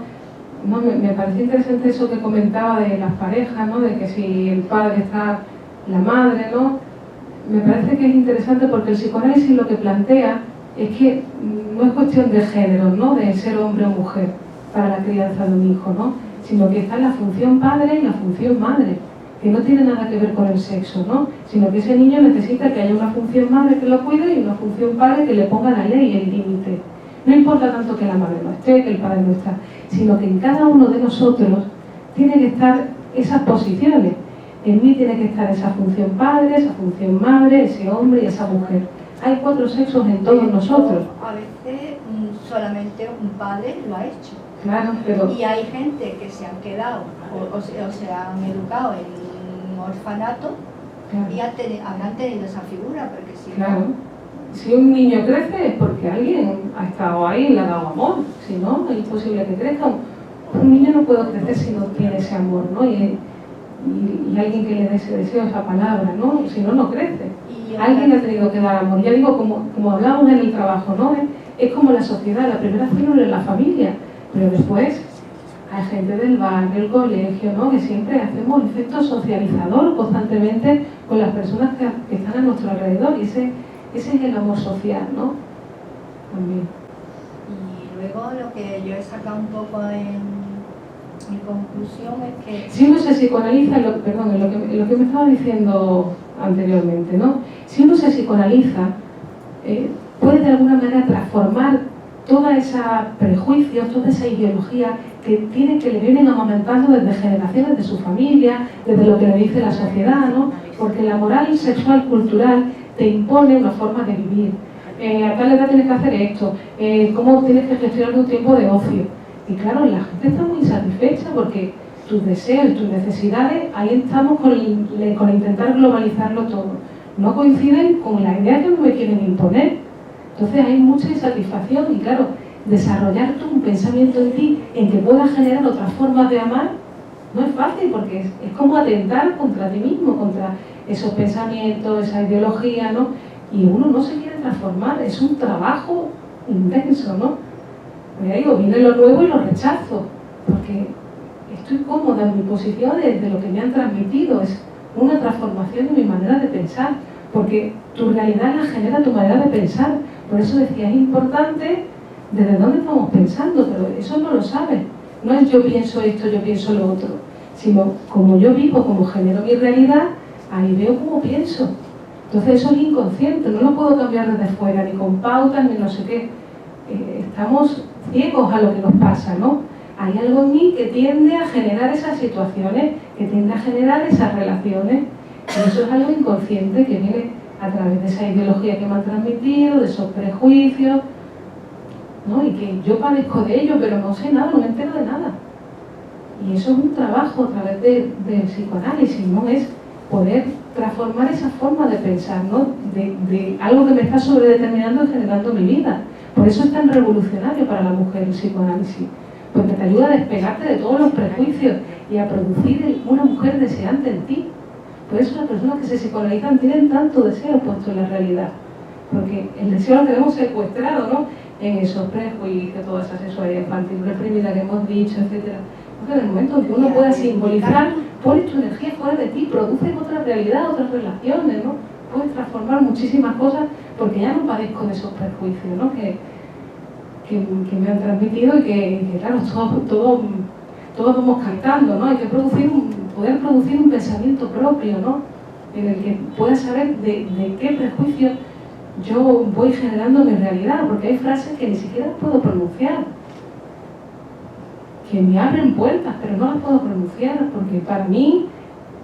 S1: ¿no? Me pareció interesante eso que comentaba de las parejas, ¿no? De que si el padre está la madre, ¿no? Me parece que es interesante porque el psicoanálisis lo que plantea es que no es cuestión de género, ¿no? De ser hombre o mujer para la crianza de un hijo, ¿no? Sino que está la función padre y la función madre, que no tiene nada que ver con el sexo, ¿no? Sino que ese niño necesita que haya una función madre que lo cuide y una función padre que le ponga la ley, el límite. No importa tanto que la madre no esté, que el padre no está, sino que en cada uno de nosotros tiene que estar esas posiciones. En mí tiene que estar esa función padre, esa función madre, ese hombre y esa mujer. Hay 4 sexos en todos nosotros.
S6: A veces solamente un padre lo ha hecho.
S1: Claro, pero...
S6: Y hay gente que se han quedado o se han educado en un orfanato
S1: Claro.
S6: y habrán tenido esa figura, porque si
S1: Claro. Si un niño crece es porque alguien ha estado ahí y le ha dado amor. Si no, es imposible que crezca. Un niño no puede crecer si no tiene ese amor, ¿no? Y alguien que le dé ese deseo, esa palabra, ¿no? Si no, no crece. Alguien le ha tenido que dar amor. Ya digo, como hablamos en el trabajo, ¿no? Es como la sociedad, la primera célula es la familia, pero después hay gente del barrio, el colegio, ¿no? Que siempre hacemos efecto socializador constantemente con las personas que están a nuestro alrededor, y ese es el amor social, ¿no? También.
S6: Y luego lo que yo he sacado un poco en mi conclusión es que
S1: Si uno se psicoanaliza, perdón, en lo que me estaba diciendo anteriormente, ¿no? Si uno se psicoanaliza, puede de alguna manera transformar toda esa prejuicios, toda esa ideología que le vienen amamentando desde generaciones de su familia, desde lo que le dice la sociedad, ¿no? Porque la moral sexual cultural te impone una forma de vivir. A tal edad tienes que hacer esto, cómo tienes que gestionar tu tiempo de ocio. Y claro, la gente está muy insatisfecha porque tus deseos, tus necesidades, ahí estamos con intentar globalizarlo todo. No coinciden con la idea que me quieren imponer. Entonces hay mucha insatisfacción y claro, desarrollar tú un pensamiento en ti en que puedas generar otras formas de amar no es fácil, porque es como atentar contra ti mismo, contra esos pensamientos, esa ideología, ¿no? Y uno no se quiere transformar, es un trabajo intenso, ¿no? Me digo, viene lo nuevo y lo rechazo, porque estoy cómoda en mi posición de lo que me han transmitido, es una transformación en mi manera de pensar, porque tu realidad la genera tu manera de pensar. Por eso decía, es importante desde dónde estamos pensando, pero eso no lo sabes. No es yo pienso esto, yo pienso lo otro, sino como yo vivo, como genero mi realidad, ahí veo cómo pienso. Entonces eso es inconsciente, no lo puedo cambiar desde fuera, ni con pautas, ni no sé qué. Estamos ciegos a lo que nos pasa, ¿no? Hay algo en mí que tiende a generar esas situaciones, que tiende a generar esas relaciones, y eso es algo inconsciente que viene a través de esa ideología que me han transmitido, de esos prejuicios, ¿no? Y que yo padezco de ello, pero no sé nada, no me entero de nada. Y eso es un trabajo a través del psicoanálisis, ¿no? Es poder transformar esa forma de pensar, ¿no? De algo que me está sobredeterminando y generando mi vida. Por eso es tan revolucionario para la mujer el psicoanálisis, porque te ayuda a despegarte de todos los prejuicios y a producir una mujer deseante en ti. Por eso las personas que se psicoanalizan tienen tanto deseo puesto en la realidad, porque el deseo lo tenemos secuestrado, ¿no? En esos prejuicios, toda esa sexualidad infantil reprimida que hemos dicho, etc. Porque en el momento en que uno pueda simbolizar, pones tu energía fuera de ti, produces otra realidad, otras relaciones, ¿no? Puedes transformar muchísimas cosas porque ya no padezco de esos prejuicios, ¿no? Que me han transmitido y que claro, todos vamos cantando, ¿no? Hay que poder producir un pensamiento propio, ¿no? En el que pueda saber de qué prejuicios yo voy generando mi realidad, porque hay frases que ni siquiera puedo pronunciar, que me abren puertas, pero no las puedo pronunciar, porque para mí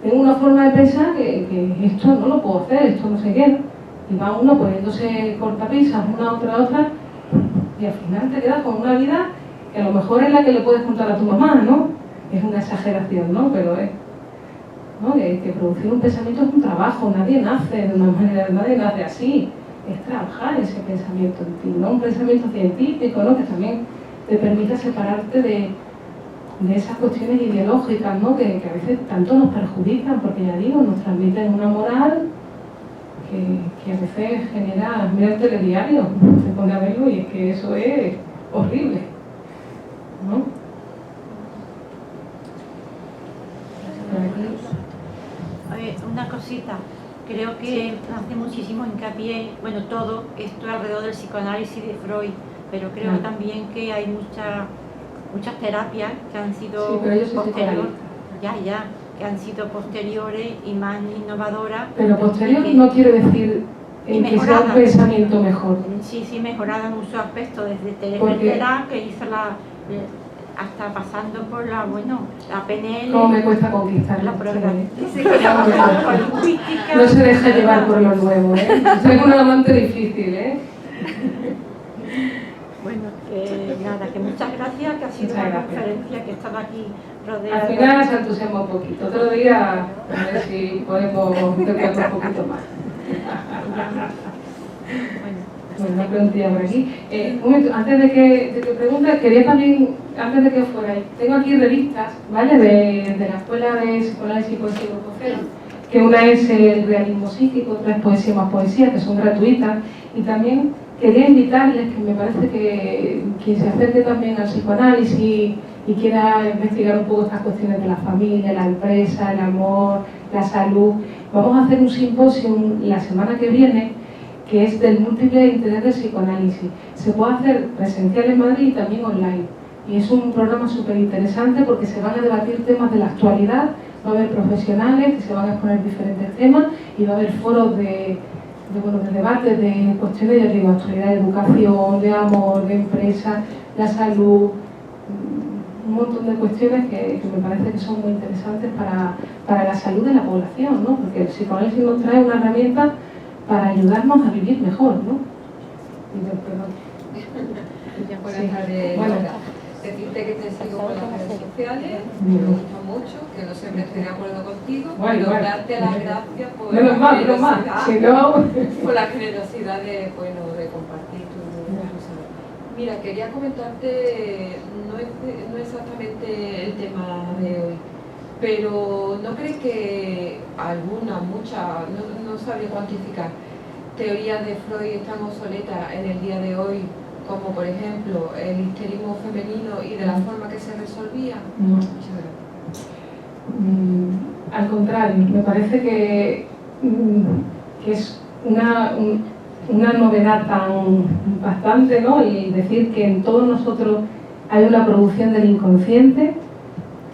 S1: tengo una forma de pensar que esto no lo puedo hacer, esto no sé qué, y va uno poniéndose cortapisas una otra, y al final te quedas con una vida que a lo mejor es la que le puedes contar a tu mamá, ¿no? Es una exageración, ¿no? Pero es, ¿no? Que producir un pensamiento es un trabajo, nadie nace de una manera, nadie nace así, es trabajar ese pensamiento en ti, ¿no? Un pensamiento científico, ¿no? Que también te permita separarte de esas cuestiones ideológicas, ¿no? Que a veces tanto nos perjudican, porque ya digo, nos transmiten una moral que a veces genera, mira el telediario, se pone a verlo y es que eso es horrible, ¿no?
S3: Una cosita, creo que hace muchísimo hincapié, bueno, todo esto alrededor del psicoanálisis de Freud, pero creo también que hay muchas terapias que han sido
S1: sí, pero yo soy
S3: posteriores, que han sido posteriores y más innovadoras.
S1: Pero posterior no quiere decir que sea un pensamiento mejor.
S3: Sí, mejorada en muchos aspectos, desde Teresa que hizo hasta pasando por la PNL.
S1: ¿Cómo me cuesta conquistar
S3: la prueba?
S1: No se deja llevar por lo nuevo, ¿eh? Soy un amante difícil, ¿eh?
S3: Bueno, que muchas gracias, que ha sido una conferencia que estaba aquí rodeada.
S1: Al final se entusiasma un poquito. Otro día a ver si podemos tocar un poquito más. Bueno, una preguntilla por aquí. Un momento, antes de que preguntes, quería también, antes de que os fuerais, tengo aquí revistas, ¿vale? De la Escuela de Psicoanálisis y Poesía Grupo Cero, que una es el realismo psíquico, otra es poesía más poesía, que son gratuitas, y también quería invitarles, que me parece que quien se acerque también al psicoanálisis y quiera investigar un poco estas cuestiones de la familia, la empresa, el amor, la salud, vamos a hacer un simposio la semana que viene, que es del múltiple interés del psicoanálisis. Se puede hacer presencial en Madrid y también online. Y es un programa súper interesante porque se van a debatir temas de la actualidad, va a haber profesionales que se van a exponer diferentes temas y va a haber foros de debate de cuestiones de actualidad, de educación, de amor, de empresa, la salud, un montón de cuestiones que me parece que son muy interesantes para la salud de la población, ¿no? Porque el psicoanálisis nos trae una herramienta para ayudarnos a vivir mejor, ¿no?
S7: Buenas tardes.
S1: Bueno.
S7: Decirte que te sigo por las redes sociales, me gusta mucho, que no siempre estoy de acuerdo contigo, pero darte las gracias por la generosidad de compartir tu saber. Mira, quería comentarte, no exactamente el tema de hoy, pero ¿no crees que muchas, no sabría cuantificar, teorías de Freud están obsoletas en el día de hoy, como por ejemplo el histerismo femenino y de la forma que se resolvía?
S1: No. Al contrario, me parece que es una novedad tan bastante, ¿no? El decir que en todos nosotros hay una producción del inconsciente,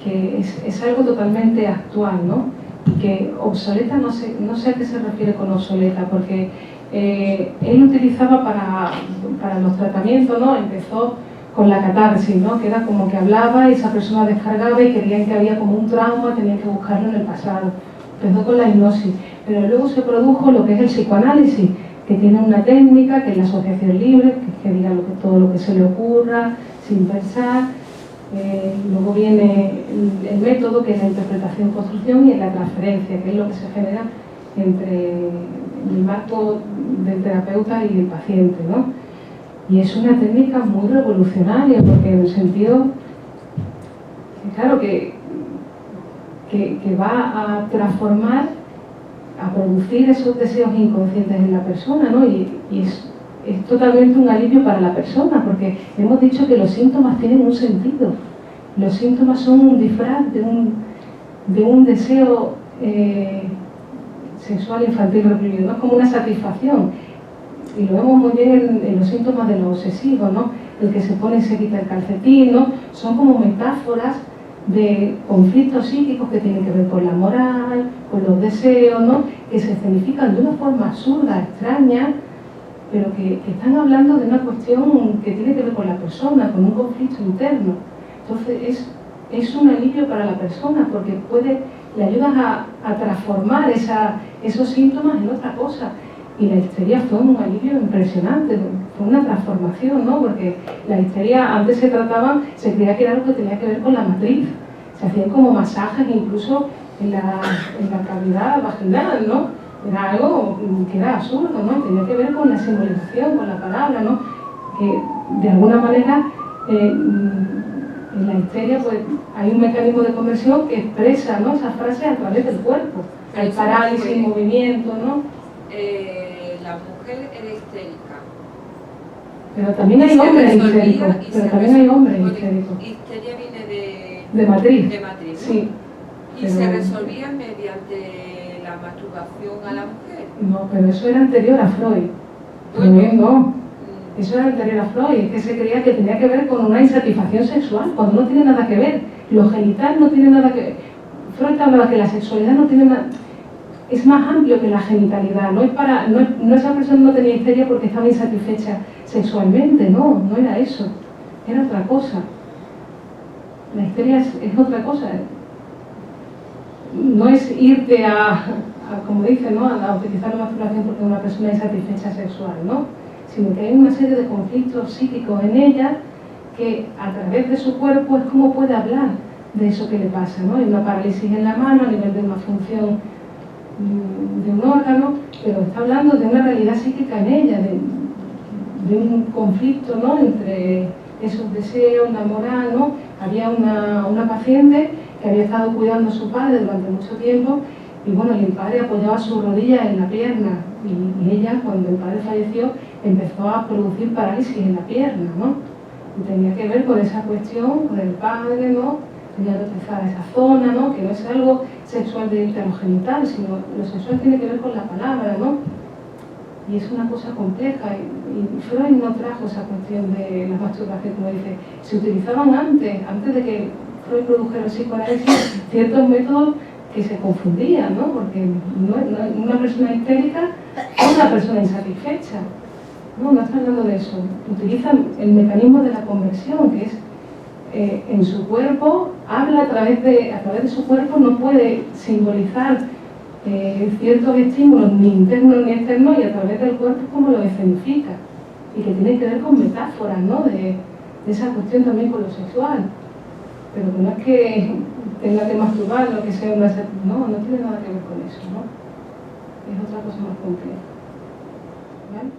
S1: que es algo totalmente actual, ¿no? Y que obsoleta, no sé a qué se refiere con obsoleta, porque él utilizaba para los tratamientos, ¿no? Empezó con la catarsis, ¿no? Que era como que hablaba y esa persona descargaba y creían que había como un trauma, tenían que buscarlo en el pasado. Empezó con la hipnosis, pero luego se produjo lo que es el psicoanálisis, que tiene una técnica, que es la asociación libre, que diga todo lo que se le ocurra, sin pensar. Luego viene el método, que es la interpretación-construcción, y la transferencia, que es lo que se genera entre el marco del terapeuta y el paciente, ¿no? Y es una técnica muy revolucionaria, porque en el sentido, claro, que va a transformar, a producir esos deseos inconscientes en la persona, ¿no? Y es totalmente un alivio para la persona, porque hemos dicho que los síntomas tienen un sentido. Los síntomas son un disfraz de un deseo sexual infantil reprimido, ¿no? Es como una satisfacción. Y lo vemos muy bien en los síntomas de los obsesivos, ¿no? El que se pone y se quita el calcetín, ¿no? Son como metáforas de conflictos psíquicos que tienen que ver con la moral, con los deseos, ¿no? Que se escenifican de una forma absurda, extraña, pero que están hablando de una cuestión que tiene que ver con la persona, con un conflicto interno. Entonces es un alivio para la persona, porque le ayudas a transformar esos síntomas en otra cosa. Y la histeria fue un alivio impresionante, fue una transformación, ¿no? Porque la histeria antes se creía que era algo que tenía que ver con la matriz. Se hacían como masajes incluso en la cavidad vaginal, ¿no? Era algo que era absurdo, ¿no? Tenía que ver con la simbolización, con la palabra, ¿no? Que de alguna manera en la histeria pues hay un mecanismo de conversión que expresa, ¿no? Esas frases a través del cuerpo. Hay parálisis, movimiento, ¿no?
S7: La mujer era histérica.
S1: Pero también hay hombres histéricos.
S7: Histeria viene
S1: de matriz.
S7: De matriz, ¿no?
S1: Sí.
S7: ¿Y se resolvía mediante la masturbación a la mujer?
S1: No, pero eso era anterior a Freud.
S7: Bueno,
S1: no. Eso era anterior a Freud. Es que se creía que tenía que ver con una insatisfacción sexual, cuando no tiene nada que ver. Lo genital no tiene nada que ver. Freud hablaba que la sexualidad no tiene nada. Es más amplio que la genitalidad, no esa persona no tenía histeria porque estaba insatisfecha sexualmente, no era eso, era otra cosa. La histeria es otra cosa. No es irte como dicen, ¿no? A utilizar la masturbación porque una persona es insatisfecha sexual, ¿no? Sino que hay una serie de conflictos psíquicos en ella que a través de su cuerpo es como puede hablar de eso que le pasa, ¿no? Hay una parálisis en la mano a nivel de una función de un órgano, pero está hablando de una realidad psíquica en ella, de un conflicto, ¿no? Entre esos deseos, la moral, ¿no? Había una paciente que había estado cuidando a su padre durante mucho tiempo y bueno, y el padre apoyaba su rodilla en la pierna y ella, cuando el padre falleció, empezó a producir parálisis en la pierna, ¿no? Y tenía que ver con esa cuestión, con el padre, ¿no? Tenía erotizada esa zona, ¿no? Que no es algo sexual de genital, sino lo sexual tiene que ver con la palabra, ¿no? Y es una cosa compleja, y Freud no trajo esa cuestión de la masturbación, como dice, se utilizaban antes de que Freud produjera el psicoanálisis, ciertos métodos que se confundían, ¿no? Porque una persona histérica es una persona insatisfecha, no está hablando de eso, utilizan el mecanismo de la conversión, que es en su cuerpo, habla a través de su cuerpo, no puede simbolizar ciertos estímulos ni internos ni externos, y a través del cuerpo es como lo escenifica, y que tiene que ver con metáforas, ¿no? De esa cuestión también con lo sexual, pero que no es que tenga que masturbar, lo que sea, no tiene nada que ver con eso, ¿no? Es otra cosa más compleja, ¿vale?